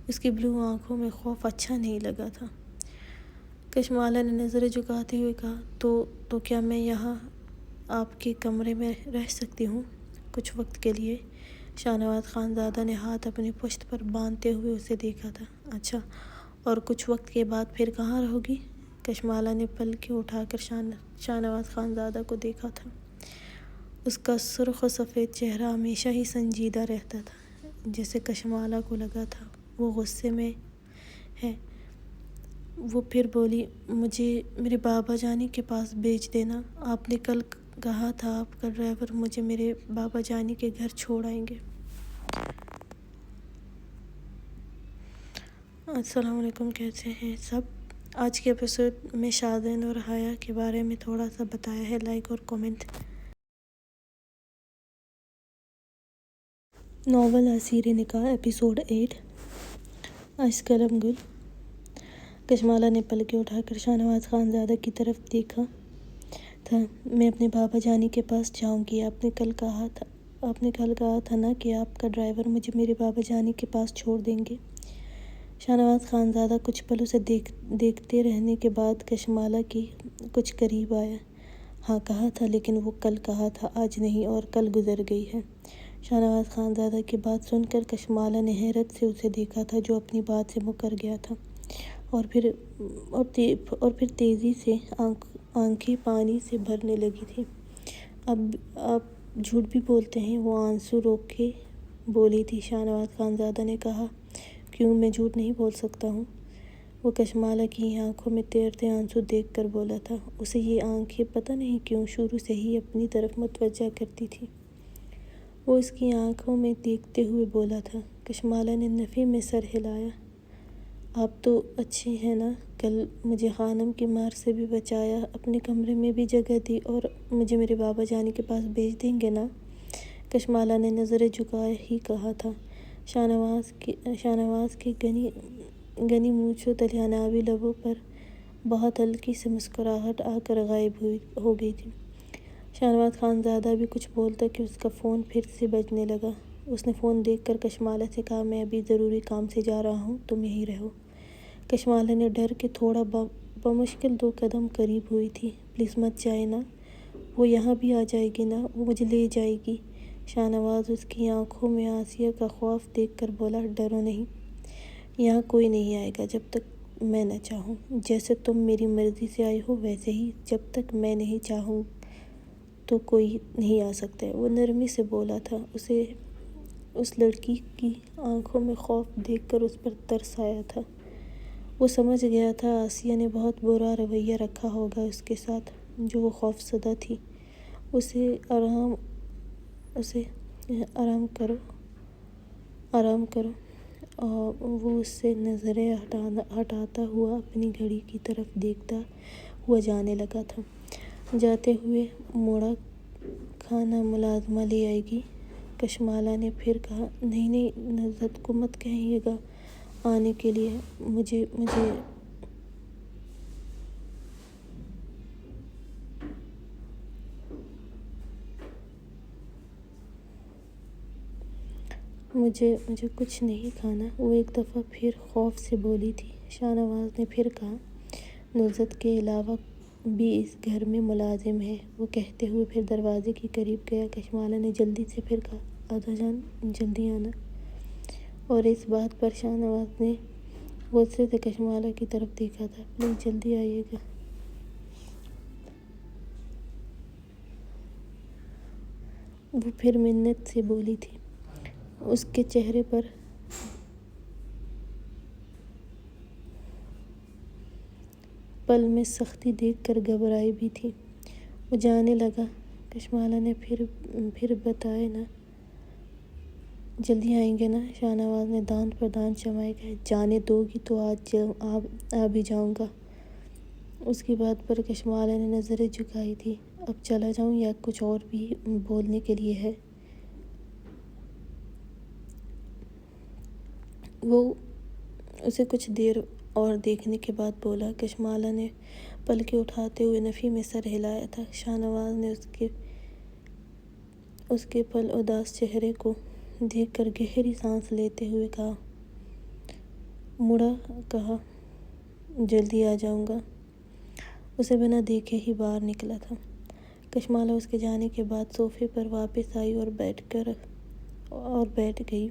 اس کی بلو آنکھوں میں خوف اچھا نہیں لگا تھا۔ کشمالہ نے نظریں جھکاتے ہوئے کہا، تو کیا میں یہاں آپ کے کمرے میں رہ سکتی ہوں کچھ وقت کے لیے؟ شاہنواز خانزادہ نے ہاتھ اپنی پشت پر باندھتے ہوئے اسے دیکھا تھا۔ اچھا، اور کچھ وقت کے بعد پھر کہاں رہو گی؟ کشمالہ نے پلکیں اٹھا کر شاہ نواز خانزادہ کو دیکھا تھا۔ اس کا سرخ و سفید چہرہ ہمیشہ ہی سنجیدہ رہتا تھا، جیسے کشمالہ کو لگا تھا وہ غصے میں ہے۔ وہ پھر بولی، مجھے میرے بابا جانی کے پاس بھیج دینا۔ آپ نے کل کہا تھا آپ کا ڈرائیور مجھے میرے بابا جانی کے گھر چھوڑ آئیں گے۔ السلام علیکم، کیسے ہیں سب؟ آج کے ایپیسوڈ میں شادین اور حیا کے بارے میں تھوڑا سا بتایا ہے، لائک اور کومنٹ۔ ناول اسیر نکاح ایپیسوڈ 8 اشک قلم گل۔ کشمالہ نے پلکیں اٹھا کر شاہ نواز خانزادہ کی طرف دیکھا تھا۔ میں اپنے بابا جانی کے پاس جاؤں گی۔ آپ نے کل کہا تھا نا کہ آپ کا ڈرائیور مجھے میرے بابا جانی کے پاس چھوڑ دیں گے۔ شاہ نواز خانزادہ کچھ پل اسے دیکھتے رہنے کے بعد کشمالہ کی کچھ قریب آیا۔ ہاں کہا تھا، لیکن وہ کل کہا تھا، آج نہیں، اور کل گزر گئی ہے۔ شاہ نواز خانزادہ کی بات سن کر کشمالہ نے حیرت سے اسے دیکھا تھا جو اپنی بات سے مکر گیا تھا، اور پھر تیزی سے آنکھیں پانی سے بھرنے لگی تھیں۔ اب آپ جھوٹ بھی بولتے ہیں، وہ آنسو روک کے بولی تھی۔ شاہ نواز خانزادہ نے کہا، کیوں، میں جھوٹ نہیں بول سکتا ہوں؟ وہ کشمالہ کی آنکھوں میں تیرتے آنسو دیکھ کر بولا تھا۔ اسے یہ آنکھیں پتہ نہیں کیوں شروع سے ہی اپنی طرف متوجہ کرتی تھیں۔ وہ اس کی آنکھوں میں دیکھتے ہوئے بولا تھا۔ کشمالہ نے نفی میں سر ہلایا۔ آپ تو اچھے ہیں نا، کل مجھے خانم کی مار سے بھی بچایا، اپنے کمرے میں بھی جگہ دی، اور مجھے میرے بابا جانی کے پاس بھیج دیں گے نا؟ کشمالہ نے نظریں جھکائے ہی کہا تھا۔ شاہ نواز کے گھنی مونچھوں تلے انابی لبوں پر بہت ہلکی سی مسکراہٹ آ کر غائب ہو گئی تھی۔ شاہ نواز خانزادہ بھی کچھ بولتا کہ اس کا فون پھر سے بجنے لگا۔ اس نے فون دیکھ کر کشمالہ سے کہا، میں ابھی ضروری کام سے جا رہا ہوں، تم یہیں رہو۔ کشمالہ نے ڈر کے تھوڑا بمشکل 2 قدم قریب ہوئی تھی۔ پلیز مت جائے نا، وہ یہاں بھی آ جائے گی نا، وہ مجھے لے جائے گی۔ شاہ نواز اس کی آنکھوں میں آسیہ کا خوف دیکھ کر بولا، ڈرو نہیں، یہاں کوئی نہیں آئے گا جب تک میں نہ چاہوں۔ جیسے تم میری مرضی سے آئے ہو، ویسے ہی جب تک میں نہیں چاہوں تو کوئی نہیں آ سکتا ہے، وہ نرمی سے بولا تھا۔ اسے اس لڑکی کی آنکھوں میں خوف دیکھ کر اس پر ترس آیا تھا۔ وہ سمجھ گیا تھا آسیہ نے بہت برا رویہ رکھا ہوگا اس کے ساتھ، جو وہ خوف زدہ تھی۔ اسے آرام کرو۔ وہ اس سے نظریں ہٹاتا ہوا اپنی گھڑی کی طرف دیکھتا ہوا جانے لگا تھا۔ جاتے ہوئے موڑا، کھانا ملازمہ لے آئے گی؟ کشمالہ نے پھر کہا، نہیں، نزہت کو مت کہیے گا آنے کے لیے، مجھے کچھ نہیں کھانا، وہ ایک دفعہ پھر خوف سے بولی تھی۔ شاہ نواز نے پھر کہا، نزہت کے علاوہ بھی اس گھر میں ملازم ہے، وہ کہتے ہوئے پھر دروازے کے قریب گیا۔ کشمالہ نے جلدی سے پھر کہا، آدا جان جلدی آنا۔ اور اس بات پر شاہ نواز نے غصے سے کشمالہ کی طرف دیکھا تھا۔ پلیز جلدی آئیے گا۔ وہ پھر منت سے بولی تھی۔ اس کے چہرے پر پل میں سختی دیکھ کر گھبرائی بھی تھی۔ وہ جانے لگا۔ کشمالہ نے پھر بتائے نا، جلدی آئیں گے نا؟ شاہ نواز نے دانت پر دانت جمائے کہا، جانے دو گی تو آج آ بھی جاؤں گا۔ اس کی بات پر کشمالہ نے نظریں جھکائی تھی۔ اب چلا جاؤں یا کچھ اور بھی بولنے کے لیے ہے؟ وہ اسے کچھ دیر اور دیکھنے کے بعد بولا۔ کشمالہ نے پلکیں اٹھاتے ہوئے نفی میں سر ہلایا تھا۔ شاہ نواز نے اس کے پل اداس چہرے کو دیکھ کر گہری سانس لیتے ہوئے کہا، جلدی آ جاؤں گا۔ اسے بنا دیکھے ہی باہر نکلا تھا۔ کشمالہ اس کے جانے کے بعد صوفے پر واپس آئی اور بیٹھ گئی۔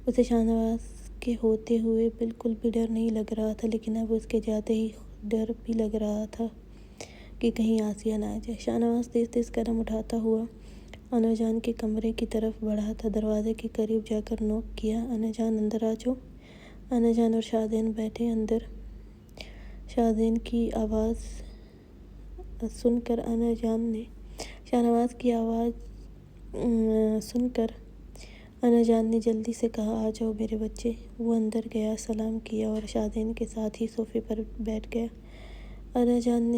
اسے شاہ نواز کے ہوتے ہوئے بالکل بھی ڈر نہیں لگ رہا تھا، لیکن اب اس کے جاتے ہی ڈر بھی لگ رہا تھا کہ کہیں آسیہ نہ آ جائے۔ شاہ نواز تیز تیز قدم اٹھاتا ہوا انا جان کے کمرے کی طرف بڑھا تھا۔ دروازے کے قریب جا کر نوک کیا، انا جان اندر آ جاؤ۔ انا جان اور شاہزین بیٹھے اندر۔ شاہزین کی آواز سن کر شاہ نواز کی آواز سن کر انا جان نے جلدی سے کہا، آ جاؤ میرے بچے۔ وہ اندر گیا، سلام کیا اور شاہزین کے ساتھ ہی صوفے پر بیٹھ گیا۔ انا جان نے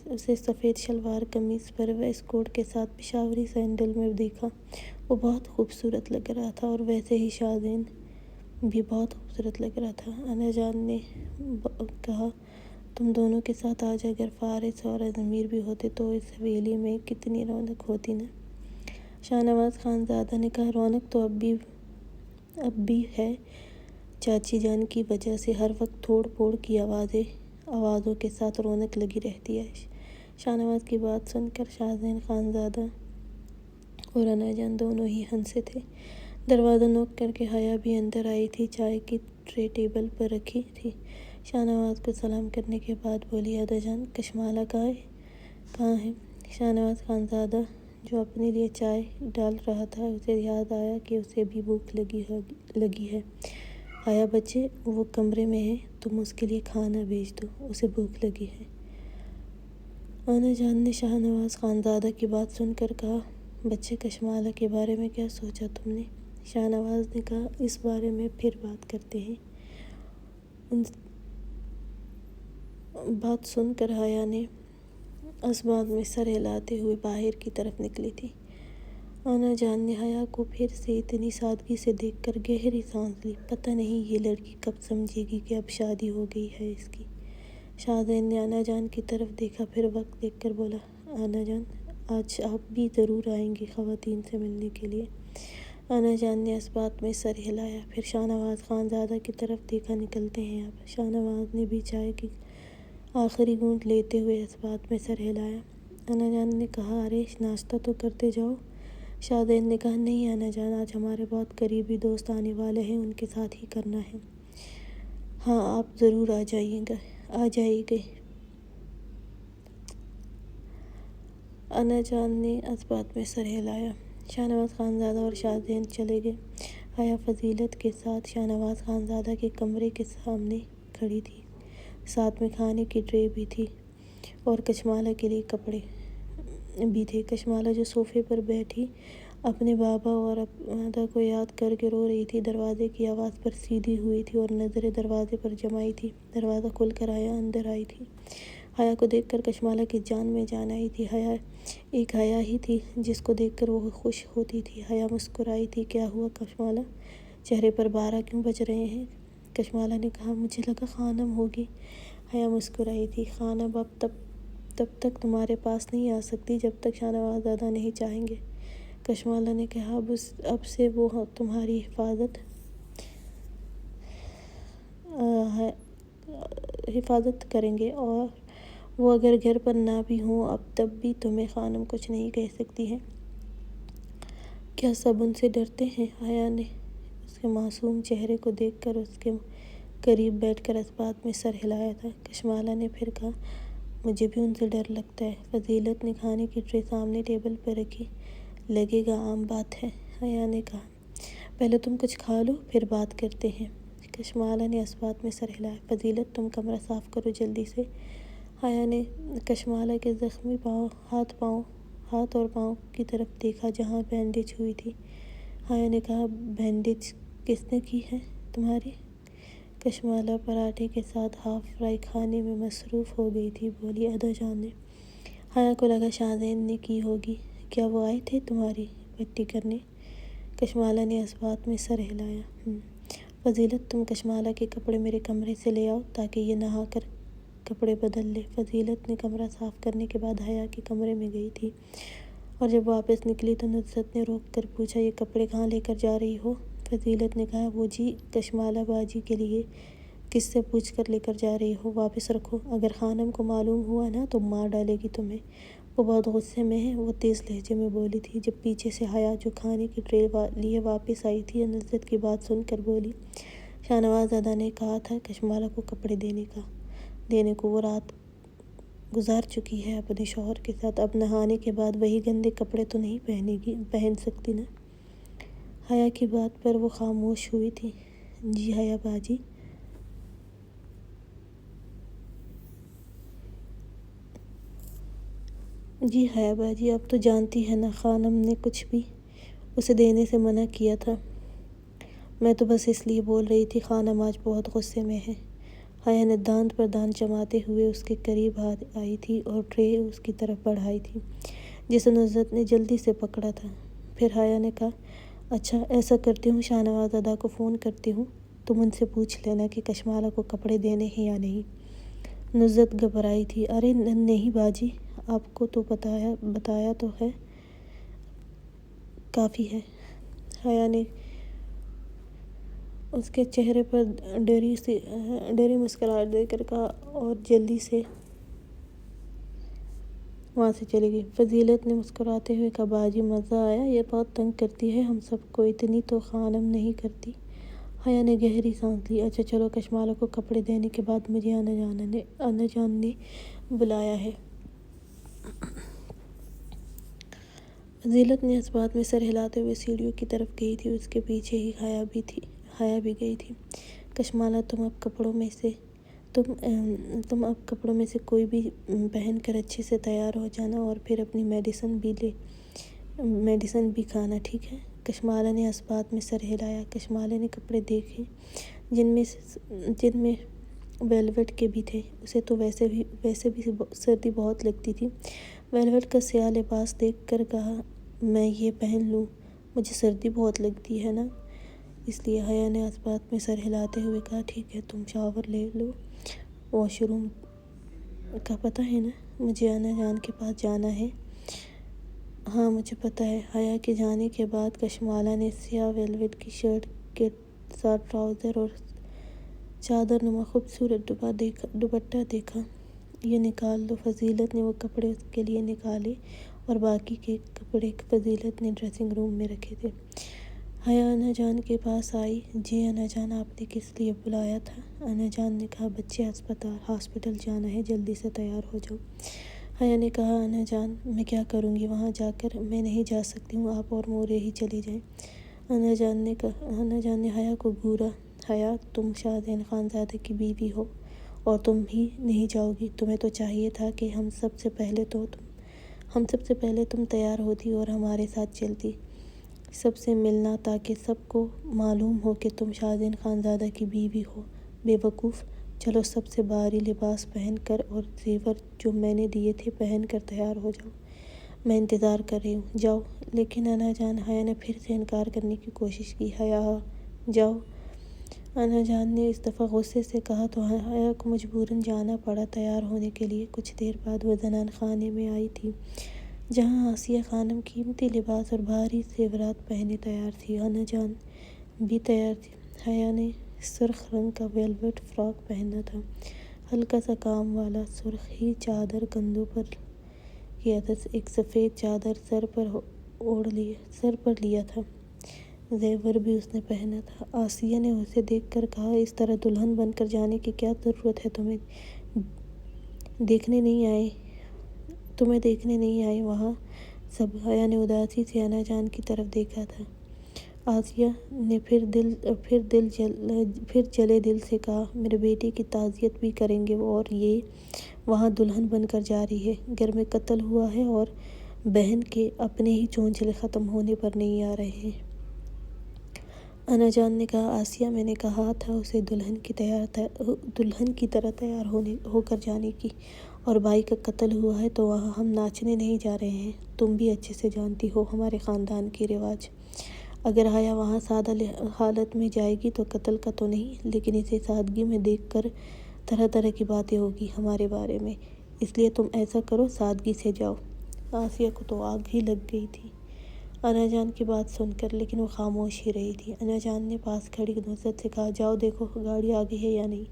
اسے سفید شلوار قمیض پر ویسٹ کوٹ کے ساتھ پشاوری سینڈل میں دیکھا۔ وہ بہت خوبصورت لگ رہا تھا اور ویسے ہی شاہزین بھی بہت خوبصورت لگ رہا تھا۔ انا جان نے کہا، تم دونوں کے ساتھ آج اگر فارس اور ضمیر بھی ہوتے تو اس حویلی میں کتنی رونق ہوتی نا۔ شاہ نواز خان زادہ نے کہا، رونق تو اب بھی ہے چاچی جان کی وجہ سے ہر وقت توڑ پھوڑ کی آوازوں کے ساتھ رونق لگی رہتی ہے۔ شاہ نواز کی بات سن کر شاہزین خان زادہ اور انا جان دونوں ہی ہنسے تھے۔ دروازہ نوک کر کے حیا بھی اندر آئی تھی، چائے کی ٹرے ٹیبل پر رکھی تھی۔ شاہ نواز کو سلام کرنے کے بعد بولی، ادا جان کشمالہ کہاں ہے؟ شاہ نواز خان زادہ جو اپنے لیے چائے ڈال رہا تھا، اسے یاد آیا کہ اسے بھی بھوک لگی ہے۔ حیا بچے، وہ کمرے میں ہے، تم اس کے لیے کھانا بھیج دو، اسے بھوک لگی ہے۔ انا جان نے شاہ نواز خان زادہ کی بات سن کر کہا، بچے کشمالہ کے بارے میں کیا سوچا تم نے؟ شاہ نواز نے کہا، اس بارے میں پھر بات کرتے ہیں۔ بات سن کر حیا نے اسباب میں سر ہلاتے ہوئے باہر کی طرف نکلی تھی۔ انا جان نے حیا کو پھر سے اتنی سادگی سے دیکھ کر گہری سانس لی۔ پتہ نہیں یہ لڑکی کب سمجھے گی کہ اب شادی ہو گئی ہے اس کی۔ شاہزین نے انا جان کی طرف دیکھا، پھر وقت دیکھ کر بولا، انا جان آج آپ بھی ضرور آئیں گے خواتین سے ملنے کے لیے۔ انا جان نے اس بات میں سر ہلایا، پھر شاہ نواز خان زادہ کی طرف دیکھا، نکلتے ہیں اب۔ شاہ نواز نے بھی چائے کی آخری گھونٹ لیتے ہوئے اس بات میں سر ہلایا۔ انا جان نے کہا، ارے ناشتہ تو کرتے جاؤ۔ شاہزین نے کہا، نہیں انا جان، آج ہمارے بہت قریبی دوست آنے والے ہیں، ان کے ساتھ ہی کرنا ہے۔ ہاں آپ ضرور آ جائیں گے۔ انا جان نے اس بات میں سر ہلایا۔ شاہ نواز خان زادہ اور شاہزین چلے گئے۔ حیا فضیلت کے ساتھ شاہ نواز خان زادہ کے کمرے کے سامنے کھڑی تھی۔ ساتھ میں کھانے کی ٹرے بھی تھی اور کشمالہ کے لیے کپڑے بھی تھے۔ کشمالہ جو صوفے پر بیٹھی اپنے بابا اور ادا کو یاد کر کے رو رہی تھی، دروازے کی آواز پر سیدھی ہوئی تھی اور نظریں دروازے پر جمائی تھی۔ دروازہ کھل کر حیا اندر آئی تھی۔ حیا کو دیکھ کر کشمالہ کی جان میں جان آئی تھی۔ ایک حیا ہی تھی جس کو دیکھ کر وہ خوش ہوتی تھی۔ حیا مسکرائی تھی، کیا ہوا کشمالہ؟ چہرے پر 12 کیوں بج رہے ہیں؟ کشمالہ نے کہا، مجھے لگا خانم ہوگی۔ حیا مسکرائی تھی، خانم اب تب تک تمہارے پاس نہیں آ سکتی جب تک شاہ نواز زادہ نہیں چاہیں گے۔ کشمالہ نے کہا، اب سے وہ تمہاری حفاظت کریں گے، اور وہ اگر گھر پر نہ بھی ہوں اب تب بھی تمہیں خانم کچھ نہیں کہہ سکتی ہیں۔ کیا سب ان سے ڈرتے ہیں؟ حیا نے اس کے معصوم چہرے کو دیکھ کر اس کے قریب بیٹھ کر اس بات میں سر ہلایا تھا۔ کشمالہ نے پھر کہا، مجھے بھی ان سے ڈر لگتا ہے۔ فضیلت نے کھانے کی ٹرے سامنے ٹیبل پر رکھی، لگے گا عام بات ہے۔ حیا نے کہا، پہلے تم کچھ کھا لو پھر بات کرتے ہیں۔ کشمالہ نے اس بات میں سر ہلایا۔ فضیلت تم کمرہ صاف کرو جلدی سے۔ حیا نے کشمالہ کے زخمی ہاتھ اور پاؤں کی طرف دیکھا جہاں بینڈیج ہوئی تھی۔ حیا نے کہا، بینڈیج کس نے کی ہے تمہاری؟ کشمالہ پراٹھے کے ساتھ ہاف فرائی کھانے میں مصروف ہو گئی تھی، بولی، ادا جان نے۔ حیا کو لگا شاہزین نے کی ہوگی۔ کیا وہ آئے تھے تمہاری پٹی کرنے؟ کشمالہ نے اس بات میں سر ہلایا۔ فضیلت تم کشمالہ کے کپڑے میرے کمرے سے لے آؤ تاکہ یہ نہا کر کپڑے بدل لے۔ فضیلت نے کمرہ صاف کرنے کے بعد حیا کے کمرے میں گئی تھی، اور جب واپس نکلی تو نصرت نے روک کر پوچھا، یہ کپڑے کہاں لے کر جا رہی ہو؟ فضیلت نے کہا، وہ جی کشمالہ باجی کے لیے۔ کس سے پوچھ کر لے کر جا رہی ہو؟ واپس رکھو، اگر خانم کو معلوم ہوا نا تو مار ڈالے گی تمہیں۔ وہ بہت غصے میں ہے، وہ تیز لہجے میں بولی تھی۔ جب پیچھے سے حیا جو کھانے کی ٹرے لیے واپس آئی تھی، نصرت کی بات سن کر بولی، شاہنواز ادا نے کہا تھا کشمالہ کو کپڑے دینے کو، وہ رات گزار چکی ہے اپنے شوہر کے ساتھ، اب نہانے کے بعد وہی گندے کپڑے تو نہیں پہن سکتی نا۔ حیا کی بات پر وہ خاموش ہوئی تھی۔ جی حیا باجی، جی حیا باجی، اب تو جانتی ہے نا، خانم نے کچھ بھی اسے دینے سے منع کیا تھا۔ میں تو بس اس لیے بول رہی تھی، خانم آج بہت غصے میں ہے۔ حیا نے دانت پر دانت جماتے ہوئے اس کے قریب آئی تھی اور ٹرے اس کی طرف بڑھائی تھی، جسے نصرت نے جلدی سے پکڑا تھا۔ پھر حیا نے کہا، اچھا ایسا کرتی ہوں، شاہنواز ادا کو فون کرتی ہوں، تم ان سے پوچھ لینا کہ کشمالہ کو کپڑے دینے ہیں یا نہیں۔ نصرت گھبرائی تھی، ارے نہیں باجی، آپ کو تو بتایا تو ہے، کافی ہے۔ حیا نے اس کے چہرے پر ڈری مسکراہٹ دے کر کہا اور جلدی سے وہاں سے چلی گئی۔ فضیلت نے مسکراتے ہوئے کہا، باجی مزہ آیا، یہ بہت تنگ کرتی ہے ہم سب کو، اتنی تو خانم نہیں کرتی۔ حیا نے گہری سانس لی، اچھا چلو، کشمالہ کو کپڑے دینے کے بعد مجھے انا جان نے بلایا ہے۔ فضیلت نے اس بات میں سر ہلاتے ہوئے سیڑھیوں کی طرف گئی تھی، اس کے پیچھے ہی حیا بھی گئی تھی۔ کشمالہ، تم اب کپڑوں میں سے کوئی بھی پہن کر اچھے سے تیار ہو جانا اور پھر اپنی میڈیسن بھی کھانا، ٹھیک ہے؟ کشمالہ نے اس بات میں سر ہلایا۔ کشمالہ نے کپڑے دیکھے جن میں ویلویٹ کے بھی تھے، اسے تو ویسے بھی سردی بہت لگتی تھی۔ ویلویٹ کا سیاہ لباس دیکھ کر کہا، میں یہ پہن لوں، مجھے سردی بہت لگتی ہے نا، اس لیے۔ حیا نے اس بات میں سر ہلاتے ہوئے کہا، ٹھیک ہے، تم شاور لے لو، واش روم کا پتہ ہے نا، مجھے انا جان کے پاس جانا ہے۔ ہاں مجھے پتہ ہے۔ حیا کے جانے کے بعد کشمالہ نے سیاہ ویلویٹ کی شرٹ کے ساتھ ٹراؤزر اور چادر نما خوبصورت دوپٹہ دیکھا، یہ نکال دو۔ فضیلت نے وہ کپڑے اس کے لیے نکالے اور باقی کے کپڑے فضیلت نے ڈریسنگ روم میں رکھے تھے۔ حیا انا جان کے پاس آئی، جی انا جان، آپ نے کس لیے بلایا تھا؟ انا جان نے کہا، بچے ہاسپٹل جانا ہے، جلدی سے تیار ہو جاؤ۔ حیا نے کہا، انا جان میں کیا کروں گی وہاں جا کر، میں نہیں جا سکتی ہوں، آپ اور مورے ہی چلی جائیں۔ انا جان نے حیا کو گھورا، حیا تم شاہزین خانزادے کی بیوی ہو اور تم ہی نہیں جاؤ گی، تمہیں تو چاہیے تھا کہ ہم سب سے پہلے تم تیار ہوتی اور ہمارے ساتھ چلتی، سب سے ملنا، تاکہ سب کو معلوم ہو کہ تم شاہزین خانزادہ کی بیوی ہو۔ بے وقوف، چلو سب سے بھاری لباس پہن کر اور زیور جو میں نے دیے تھے پہن کر تیار ہو جاؤ، میں انتظار کر رہی ہوں، جاؤ۔ لیکن انا جان، حیا نے پھر سے انکار کرنے کی کوشش کی، حیا جاؤ۔ انا جان نے اس دفعہ غصے سے کہا تو حیا کو مجبوراً جانا پڑا تیار ہونے کے لیے۔ کچھ دیر بعد وہ زنان خانے میں آئی تھی، جہاں آسیہ خانم قیمتی لباس اور بھاری زیورات پہنے تیار تھی۔ انا جان بھی تیار تھی۔ حیا نے سرخ رنگ کا ویلویٹ فراک پہنا تھا، ہلکا سا کام والا سرخ ہی چادر کندھوں پر کیا تھا، ایک سفید چادر سر پر لیا تھا، زیور بھی اس نے پہنا تھا۔ آسیہ نے اسے دیکھ کر کہا، اس طرح دلہن بن کر جانے کی کیا ضرورت ہے، تمہیں دیکھنے نہیں آئے وہاں سب؟ حیا نے اداسی سے انا جان کی طرف دیکھا تھا۔ آسیہ نے پھر جلے دل سے کہا، میرے بیٹے کی تعزیت بھی کریں گے اور یہ وہاں دلہن بن کر جا رہی ہے، گھر میں قتل ہوا ہے اور بہن کے اپنے ہی چونچلے ختم ہونے پر نہیں آ رہے ہیں۔ انا جان نے کہا، آسیہ میں نے کہا تھا اسے دلہن کی طرح تیار ہو کر جانے کی، اور بھائی کا قتل ہوا ہے تو وہاں ہم ناچنے نہیں جا رہے ہیں، تم بھی اچھے سے جانتی ہو ہمارے خاندان کے رواج۔ اگر حیا وہاں سادہ حالت میں جائے گی تو قتل کا تو نہیں، لیکن اسے سادگی میں دیکھ کر طرح طرح کی باتیں ہوگی ہمارے بارے میں، اس لیے تم ایسا کرو، سادگی سے جاؤ۔ آسیہ کو تو آگ ہی لگ گئی تھی انا جان کی بات سن کر، لیکن وہ خاموش ہی رہی تھی۔ انا جان نے پاس کھڑی نصرت سے کہا، جاؤ دیکھو گاڑی آ گئی ہے یا نہیں۔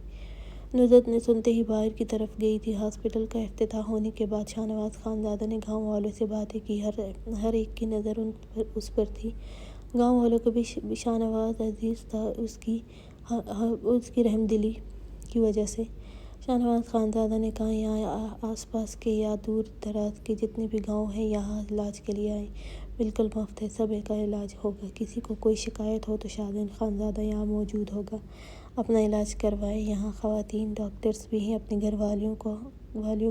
نصرت نے سنتے ہی باہر کی طرف گئی تھی۔ ہاسپٹل کا افتتاح ہونے کے بعد شاہنواز خانزادہ نے گاؤں والوں سے باتیں کی۔ ہر ایک کی نظر اس پر تھی۔ گاؤں والوں کو بھی شاہنواز عزیز تھا، اس کی رحم دلی کی وجہ سے۔ شاہنواز خانزادہ نے کہا، یہاں آس پاس کے یا دور دراز کے جتنے بھی گاؤں ہیں یہاں علاج کے لیے آئیں، بالکل مفت ہے، سب کا علاج ہوگا۔ کسی کو کوئی شکایت ہو تو شاہزین خانزادہ یہاں موجود ہوگا، اپنا علاج کروائے۔ یہاں خواتین ڈاکٹرز بھی ہیں، اپنے گھر والیوں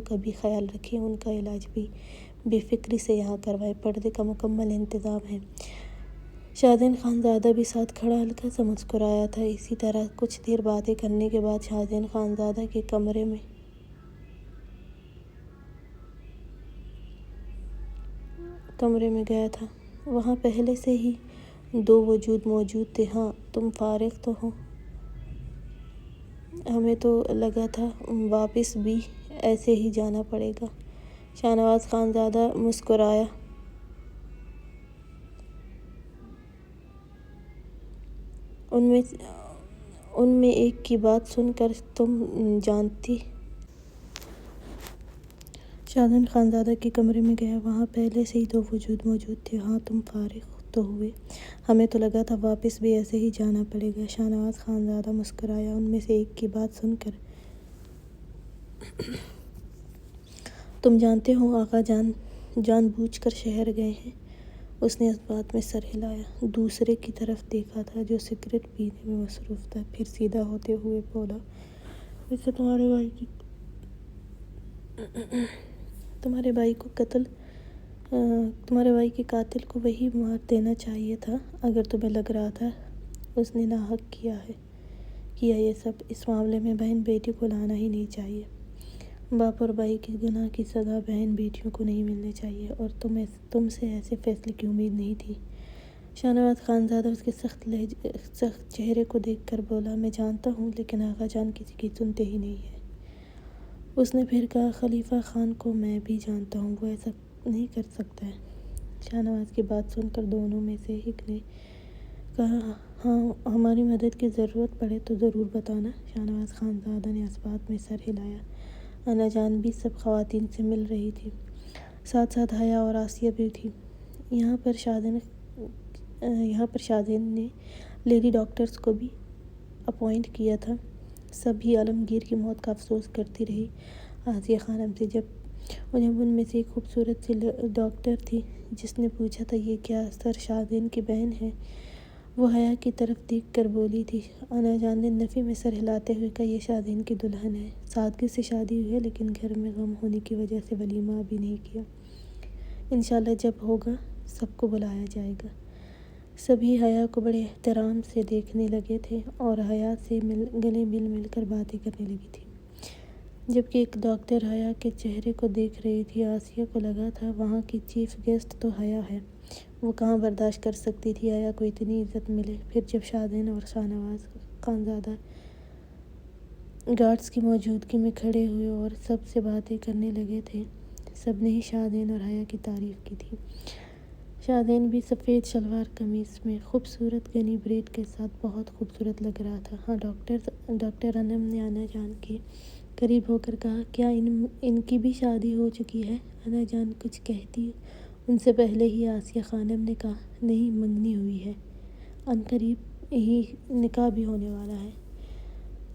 کا بھی خیال رکھیں، ان کا علاج بھی بے فکری سے یہاں کروائے، پردے کا مکمل انتظام ہے۔ شاہزین خانزادہ بھی ساتھ کھڑا ہلکا سا مسکرایا تھا۔ اسی طرح کچھ دیر باتیں کرنے کے بعد شاہزین خانزادہ کے کمرے میں گیا تھا۔ وہاں پہلے سے ہی 2 وجود موجود تھے۔ ہاں تم فارغ تو ہو؟ ہمیں تو لگا تھا واپس بھی ایسے ہی جانا پڑے گا۔ شاہنواز خانزادہ مسکرایا۔ ان میں ایک کی بات سن کر تم جانتی۔ شاہزین خانزادہ کے کمرے میں گیا۔ وہاں پہلے سے ہی 2 وجود موجود تھے۔ ہاں تم فارغ تو ہوئے؟ ہمیں تو لگا تھا واپس بھی ایسے ہی جانا پڑے گا۔ شاہنواز خانزادہ مسکرایا۔ ان میں سے ایک کی بات سن کر تم جانتے ہو آقا جان بوجھ کر شہر گئے ہیں؟ اس نے اس بات میں سر ہلایا، دوسرے کی طرف دیکھا تھا جو سگریٹ پینے میں مصروف تھا، پھر سیدھا ہوتے ہوئے بولا، ویسے تمہارے بھائی کے قاتل کو وہی مار دینا چاہیے تھا۔ اگر تمہیں لگ رہا تھا اس نے ناحق کیا یہ سب، اس معاملے میں بہن بیٹی کو لانا ہی نہیں چاہیے۔ باپ اور بھائی کے گناہ کی سزا بہن بیٹیوں کو نہیں ملنی چاہیے، اور تم سے ایسے فیصلے کی امید نہیں تھی۔ شاہنواز خانزادہ اس کے سخت چہرے کو دیکھ کر بولا، میں جانتا ہوں، لیکن آقا جان کسی کی سنتے ہی نہیں ہیں۔ اس نے پھر کہا، خلیفہ خان کو میں بھی جانتا ہوں، وہ ایسا نہیں کر سکتا ہے۔ شاہنواز کی بات سن کر دونوں میں سے ایک نے کہا، ہاں ہماری مدد کی ضرورت پڑے تو ضرور بتانا۔ شاہنواز خانزادہ نے اس بات میں سر ہلایا۔ انا جان بھی سب خواتین سے مل رہی تھی، ساتھ ساتھ حیا اور آسیہ بھی تھی۔ یہاں پر شاہزین نے لیڈی ڈاکٹرز کو بھی اپوائنٹ کیا تھا۔ سب ہی عالمگیر کی موت کا افسوس کرتی رہی آسیہ خانم سے۔ جب ان میں سے ایک خوبصورت سی ڈاکٹر تھی جس نے پوچھا تھا، یہ کیا سر شاہزین کی بہن ہے؟ وہ حیا کی طرف دیکھ کر بولی تھی۔ انا جان نے نفی میں سر ہلاتے ہوئے کہا، یہ شاہزین کی دلہن ہے، سادگی سے شادی ہوئی ہے، لیکن گھر میں غم ہونے کی وجہ سے ولیمہ بھی نہیں کیا۔ انشاءاللہ جب ہوگا سب کو بلایا جائے گا۔ سبھی حیا کو بڑے احترام سے دیکھنے لگے تھے اور حیا سے گلے مل کر باتیں کرنے لگی تھی، جبکہ ایک ڈاکٹر حیا کے چہرے کو دیکھ رہی تھی۔ آسیہ کو لگا تھا وہاں کی چیف گیسٹ تو حیا ہے، وہ کہاں برداشت کر سکتی تھی حیا کو اتنی عزت ملے۔ پھر جب شاہزین اور شاہنواز خانزادہ گارڈز کی موجودگی میں کھڑے ہوئے اور سب سے باتیں کرنے لگے تھے، سب نے ہی شاہزین اور حیا کی تعریف کی تھی۔ شاہزین بھی سفید شلوار قمیص میں خوبصورت گھنی بریڈ کے ساتھ بہت خوبصورت لگ رہا تھا۔ ہاں ڈاکٹر انم نے انا جان کے قریب ہو کر کہا، کیا ان کی بھی شادی ہو چکی ہے؟ انا جان کچھ کہتی ان سے پہلے ہی آسیہ خانم نے کہا، نہیں، منگنی ہوئی ہے، عنقریب ہی نکاح بھی ہونے والا ہے۔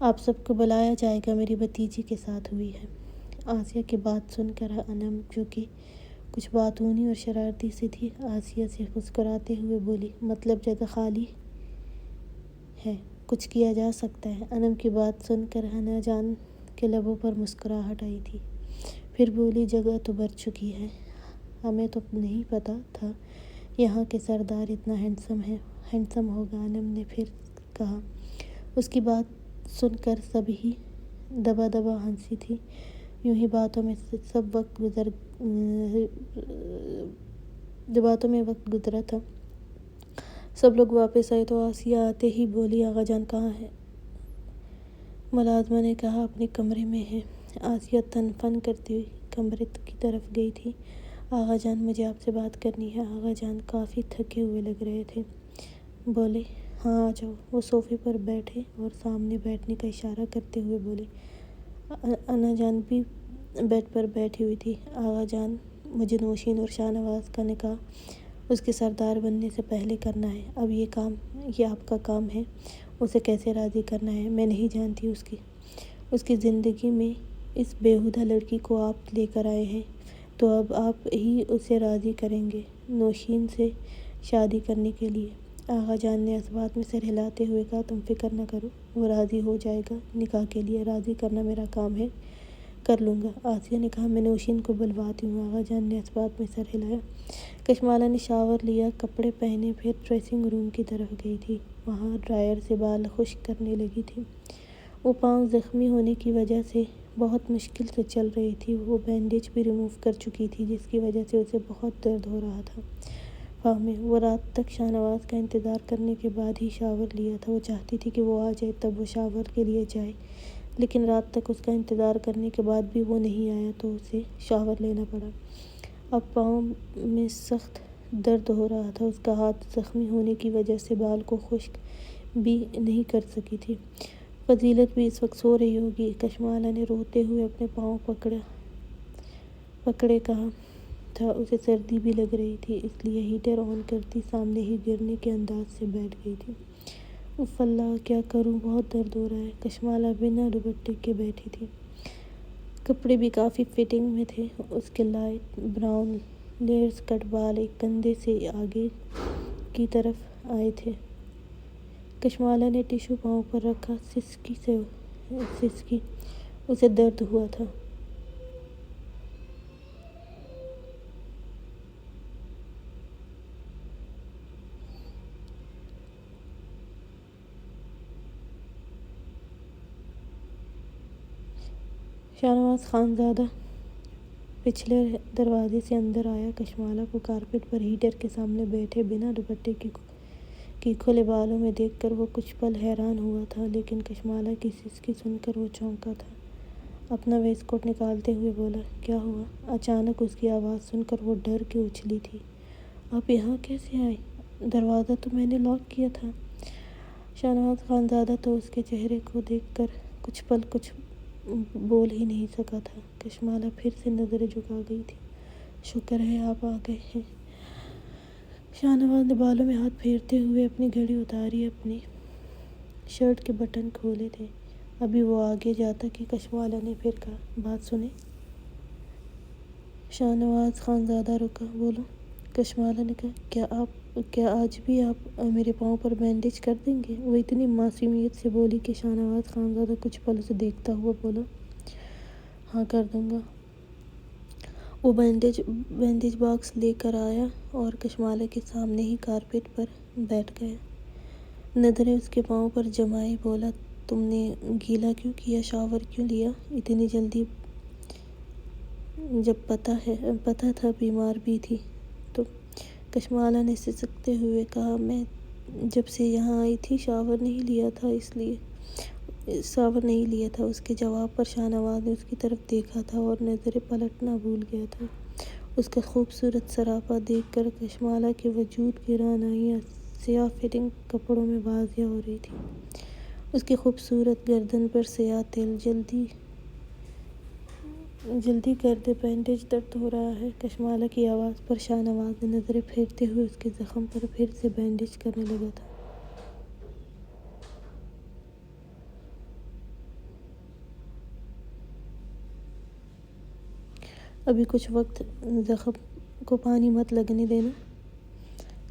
آپ سب کو بلایا جائے گا، میری بھتیجی کے ساتھ ہوئی ہے۔ آسیہ کی بات سن کر انم، جو کہ کچھ باتونی اور شرارتی سی تھی، آسیہ سے مسکراتے ہوئے بولی، مطلب جگہ خالی ہے، کچھ کیا جا سکتا ہے۔ انم کی بات سن کر انا جان کے لبوں پر مسکراہٹ آئی تھی، پھر بولی، جگہ تو بھر چکی ہے، ہمیں تو نہیں پتہ تھا یہاں کے سردار اتنا ہینڈسم ہوگا۔ انم نے پھر کہا، اس کی بات سن کر سب ہی دبا ہنسی تھی۔ یوں ہی باتوں میں وقت گزرا تھا۔ سب لوگ واپس آئے تو آسیہ آتے ہی بولی، آقا جان کہاں ہیں؟ ملازمہ نے کہا، اپنے کمرے میں ہیں۔ آسیہ تن فن کرتی ہوئی کمرے کی طرف گئی تھی۔ آقا جان، مجھے آپ سے بات کرنی ہے۔ آقا جان کافی تھکے ہوئے لگ رہے تھے، بولے، ہاں آ جاؤ۔ وہ صوفے پر بیٹھے اور سامنے بیٹھنے کا اشارہ کرتے ہوئے بولے، انا جان بھی بیڈ پر بیٹھی ہوئی تھی۔ آغا جان، مجھے نوشین اور شاہ نواز کا نکاح اس کے سردار بننے سے پہلے کرنا ہے۔ اب یہ آپ کا کام ہے، اسے کیسے راضی کرنا ہے۔ میں نہیں جانتی۔ اس کی زندگی میں اس بیہودہ لڑکی کو آپ لے کر آئے ہیں، تو اب آپ ہی اسے راضی کریں گے نوشین سے شادی کرنے کے لیے۔ آغا جان نے اس بات میں سر ہلاتے ہوئے کہا، تم فکر نہ کرو، وہ راضی ہو جائے گا۔ نکاح کے لیے راضی کرنا میرا کام ہے، کر لوں گا۔ آسیہ نے کہا، میں نوشین کو بلواتی ہوں۔ آغا جان نے اس بات میں سر ہلایا۔ کشمالہ نے شاور لیا، کپڑے پہنے، پھر ڈریسنگ روم کی طرف گئی تھی۔ وہاں ڈرائر سے بال خشک کرنے لگی تھی۔ وہ پاؤں زخمی ہونے کی وجہ سے بہت مشکل سے چل رہی تھی۔ وہ بینڈیج بھی ریموو کر چکی تھی، جس کی وجہ سے اسے بہت درد ہو رہا تھا پاؤں میں۔ وہ رات تک شاہ نواز کا انتظار کرنے کے بعد ہی شاور لیا تھا۔ وہ چاہتی تھی کہ وہ آ جائے، تب وہ شاور کے لیے جائے، لیکن رات تک اس کا انتظار کرنے کے بعد بھی وہ نہیں آیا تو اسے شاور لینا پڑا۔ اب پاؤں میں سخت درد ہو رہا تھا۔ اس کا ہاتھ زخمی ہونے کی وجہ سے بال کو خشک بھی نہیں کر سکی تھی۔ فضیلت بھی اس وقت سو رہی ہوگی۔ کشمالہ نے روتے ہوئے اپنے پاؤں پکڑے کہا تھا۔ اسے سردی بھی لگ رہی تھی، اس لیے ہیٹر آن کرتی سامنے ہی گرنے کے انداز سے بیٹھ گئی تھی۔ اف اللہ، کیا کروں، بہت درد ہو رہا ہے۔ کشمالہ بنا دوپٹے کے بیٹھی تھی۔ کپڑے بھی کافی فٹنگ میں تھے۔ اس کے لائٹ براؤن لیئرز کٹ بال ایک کندھے سے آگے کی طرف آئے تھے۔ کشمالہ نے ٹشو پاؤں پر رکھا، سسکی۔ اسے درد ہوا تھا۔ شاہ نواز خانزادہ پچھلے دروازے سے اندر آیا۔ کشمالہ کو کارپیٹ پر ہیٹر کے سامنے بیٹھے بنا دوپٹے کی کھلے بالوں میں دیکھ کر وہ کچھ پل حیران ہوا تھا، لیکن کشمالہ کی سسکی سن کر وہ چونکا تھا۔ اپنا ویسٹ کوٹ نکالتے ہوئے بولا، کیا ہوا؟ اچانک اس کی آواز سن کر وہ ڈر کے اچھلی تھی۔ آپ یہاں کیسے آئے؟ دروازہ تو میں نے لاک کیا تھا۔ شاہ نواز خانزادہ تو اس کے چہرے کو دیکھ کر کچھ پل کچھ بول ہی نہیں سکا تھا۔ کشمالہ پھر سے نظریں جھکا گئی تھی۔ شکر ہے آپ آ گئے ہیں۔ شاہ نواز نے بالوں میں ہاتھ پھیرتے ہوئے اپنی گھڑی اتاری۔ اپنی شرٹ کے بٹن کھولے تھے۔ ابھی وہ آگے جاتا کہ کشمالہ نے پھر کہا، بات سنیں۔ شاہ نواز خانزادہ رکا۔ بولو۔ کشمالہ نے کہا، کیا آج بھی آپ میرے پاؤں پر بینڈیج کر دیں گے؟ وہ اتنی معصومیت سے بولی کہ شاہ نواز خانزادہ کچھ پل اسے دیکھتا ہوا بولا، ہاں کر دوں گا۔ وہ بینڈیج باکس لے کر آیا اور کشمالہ کے سامنے ہی کارپیٹ پر بیٹھ گیا۔ نظریں اس کے پاؤں پر جمائی بولا، تم نے گیلا کیوں کیا؟ شاور کیوں لیا اتنی جلدی؟ جب پتہ تھا بیمار بھی تھی تو؟ کشمالہ نے سسکتے ہوئے کہا، میں جب سے یہاں آئی تھی شاور نہیں لیا تھا۔ اس کے جواب پر شاہ نواز نے اس کی طرف دیکھا تھا اور نظریں پلٹنا بھول گیا تھا۔ اس کا خوبصورت سراپا دیکھ کر کشمالہ کے وجود کی رعنائیاں سیاہ فٹنگ کپڑوں میں واضح ہو رہی تھی۔ اس کی خوبصورت گردن پر سیاہ تل، جلدی کر دے، بینڈیج درد ہو رہا ہے۔ کشمالہ کی آواز پر شاہ نواز نے نظریں پھیرتے ہوئے اس کے زخم پر پھر سے بینڈیج کرنے لگا تھا۔ ابھی کچھ وقت زخم کو پانی مت لگنے دینا۔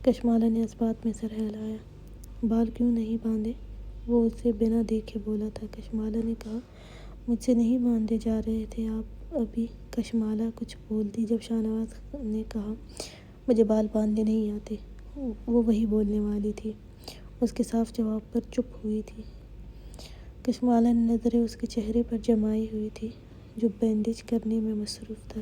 کشمالہ نے اس بات میں سر ہلایا۔ بال کیوں نہیں باندھے؟ وہ اسے بنا دیکھے بولا تھا۔ کشمالہ نے کہا، مجھ سے نہیں باندھے جا رہے تھے آپ ابھی۔ کشمالہ کچھ بولتی جب شاہ نواز نے کہا، مجھے بال باندھنے نہیں آتے، وہ وہی بولنے والی تھی۔ اس کے صاف جواب پر چپ ہوئی تھی۔ کشمالہ نے نظریں اس کے چہرے پر جمائی ہوئی تھی جو بینڈیج کرنے میں مصروف تھا۔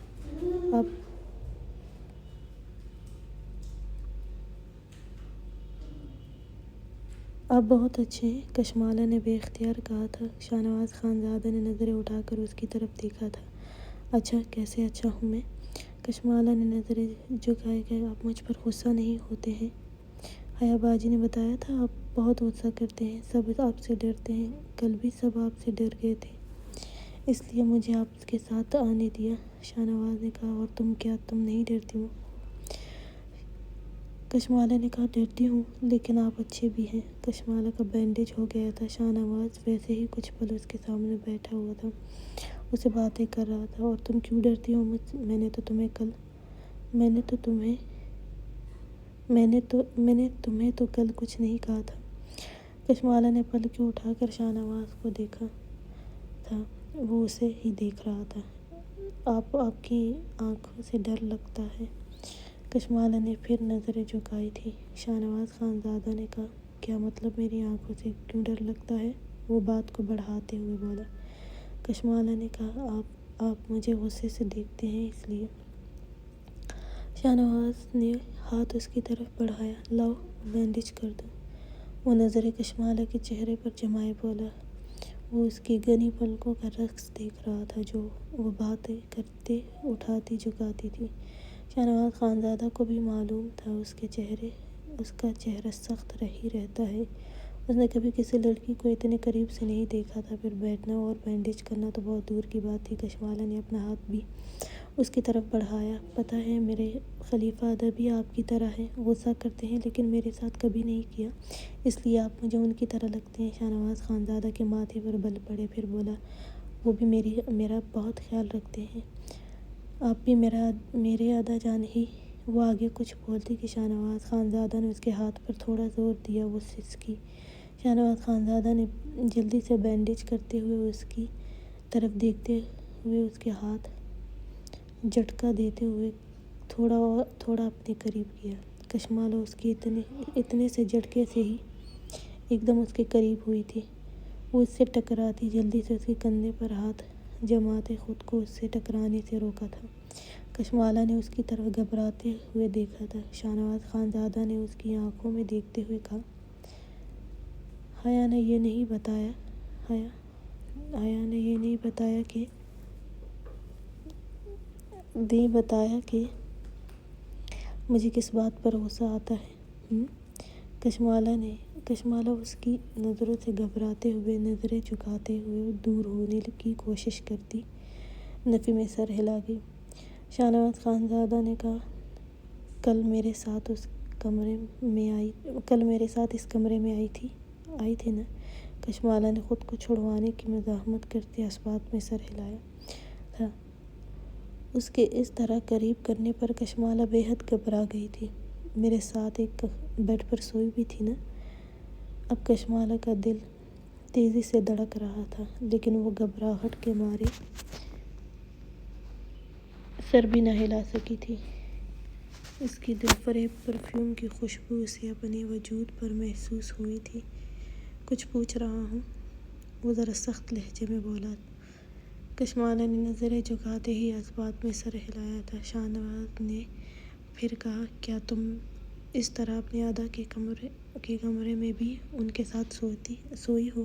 آپ بہت اچھے ہیں، کشمالہ نے بے اختیار کہا تھا۔ شاہ نواز خانزادہ نے نظریں اٹھا کر اس کی طرف دیکھا تھا۔ اچھا، کیسے اچھا ہوں میں؟ کشمالہ نے نظریں جھکائے کہ آپ مجھ پر غصہ نہیں ہوتے ہیں؟ حیا باجی نے بتایا تھا آپ بہت غصہ کرتے ہیں، سب آپ سے ڈرتے ہیں، کل بھی سب آپ سے ڈر گئے تھے۔ اس لیے مجھے آپ کے ساتھ آنے دیا۔ شاہ نواز نے کہا، اور تم نہیں ڈرتی ہو؟ کشمالہ نے کہا، ڈرتی ہوں لیکن آپ اچھے بھی ہیں۔ کشمالہ کا بینڈیج ہو گیا تھا۔ شاہ نواز ویسے ہی کچھ پل اس کے سامنے بیٹھا ہوا تھا، اسے باتیں کر رہا تھا۔ اور تم کیوں ڈرتی ہو مجھ سے؟ میں نے تمہیں تو کل کچھ نہیں کہا تھا۔ کشمالہ نے پلکیں اٹھا کر شاہ نواز کو دیکھا تھا، وہ اسے ہی دیکھ رہا تھا۔ آپ کی آنکھوں سے ڈر لگتا ہے۔ کشمالہ نے پھر نظریں جھکائی تھیں۔ شاہ نواز خانزادہ نے کہا، کیا مطلب میری آنکھوں سے کیوں ڈر لگتا ہے؟ وہ بات کو بڑھاتے ہوئے بولا۔ کشمالہ نے کہا، آپ مجھے غصے سے دیکھتے ہیں اس لیے۔ شاہ نواز نے ہاتھ اس کی طرف بڑھایا، لاؤ بینڈیج کر دو۔ وہ نظریں کشمالہ کے چہرے پر جمائے بولا۔ وہ اس کی گھنی پلکوں کا رقص دیکھ رہا تھا جو وہ باتیں کرتے اٹھاتی جھکاتی تھی۔ شاہ نواز خانزادہ کو بھی معلوم تھا اس کا چہرہ سخت ہی رہتا ہے۔ اس نے کبھی کسی لڑکی کو اتنے قریب سے نہیں دیکھا تھا، پھر بیٹھنا اور بینڈیج کرنا تو بہت دور کی بات تھی۔ کشمالہ نے اپنا ہاتھ بھی اس کی طرف بڑھایا، پتہ ہے میرے خلیفہ ادھا بھی آپ کی طرح ہیں، غصہ کرتے ہیں لیکن میرے ساتھ کبھی نہیں کیا، اس لیے آپ مجھے ان کی طرح لگتے ہیں۔ شاہ نواز خانزادہ کے ماتھے پر بل پڑے، پھر بولا، وہ بھی میرا بہت خیال رکھتے ہیں، آپ بھی میرے ادا جان ہی۔ وہ آگے کچھ بولتی کہ شاہ نواز خانزادہ نے اس کے ہاتھ پر تھوڑا زور دیا، وہ سسکی۔ شاہ نواز خانزادہ نے جلدی سے بینڈیج کرتے ہوئے اس کی طرف دیکھتے ہوئے اس کے ہاتھ جھٹکا دیتے ہوئے تھوڑا اپنے قریب کیا۔ کشمالہ اس کی اتنے سے جھٹکے سے ہی ایک دم اس کے قریب ہوئی تھی۔ وہ اس سے ٹکراتی جلدی سے اس کے کندھے پر ہاتھ جماتے خود کو اس سے ٹکرانے سے روکا تھا۔ کشمالہ نے اس کی طرف گھبراتے ہوئے دیکھا تھا۔ شاہ نواز خانزادہ نے اس کی آنکھوں میں دیکھتے ہوئے کہا، حیا نے یہ نہیں بتایا کہ مجھے کس بات پر غصہ آتا ہے۔ کشمالہ اس کی نظروں سے گھبراتے ہوئے نظریں جھکاتے ہوئے دور ہونے کی کوشش کرتی نفی میں سر ہلا گئی۔ شاہ نواز خانزادہ نے کہا، کل میرے ساتھ اس کمرے میں آئی تھی نا؟ کشمالہ نے خود کو چھڑوانے کی مزاحمت کرتے اسبات میں سر ہلایا تھا۔ اس کے اس طرح قریب کرنے پر کشمالہ بے حد گھبرا گئی تھی۔ میرے ساتھ ایک بیڈ پر سوئی بھی تھی نا؟ اب کشمالہ کا دل تیزی سے دھڑک رہا تھا، لیکن وہ گھبراہٹ کے مارے سر بھی نہ ہلا سکی تھی۔ اس کی دل فریب پرفیوم کی خوشبو اسے اپنے وجود پر محسوس ہوئی تھی۔ کچھ پوچھ رہا ہوں، وہ ذرا سخت لہجے میں بولا۔ کشمالہ نے نظریں جھکاتے ہی اسبات میں سر ہلایا تھا۔ شاہ نواز نے پھر کہا، کیا تم اس طرح اپنے ادا کے کمرے میں بھی ان کے ساتھ سوئی ہو؟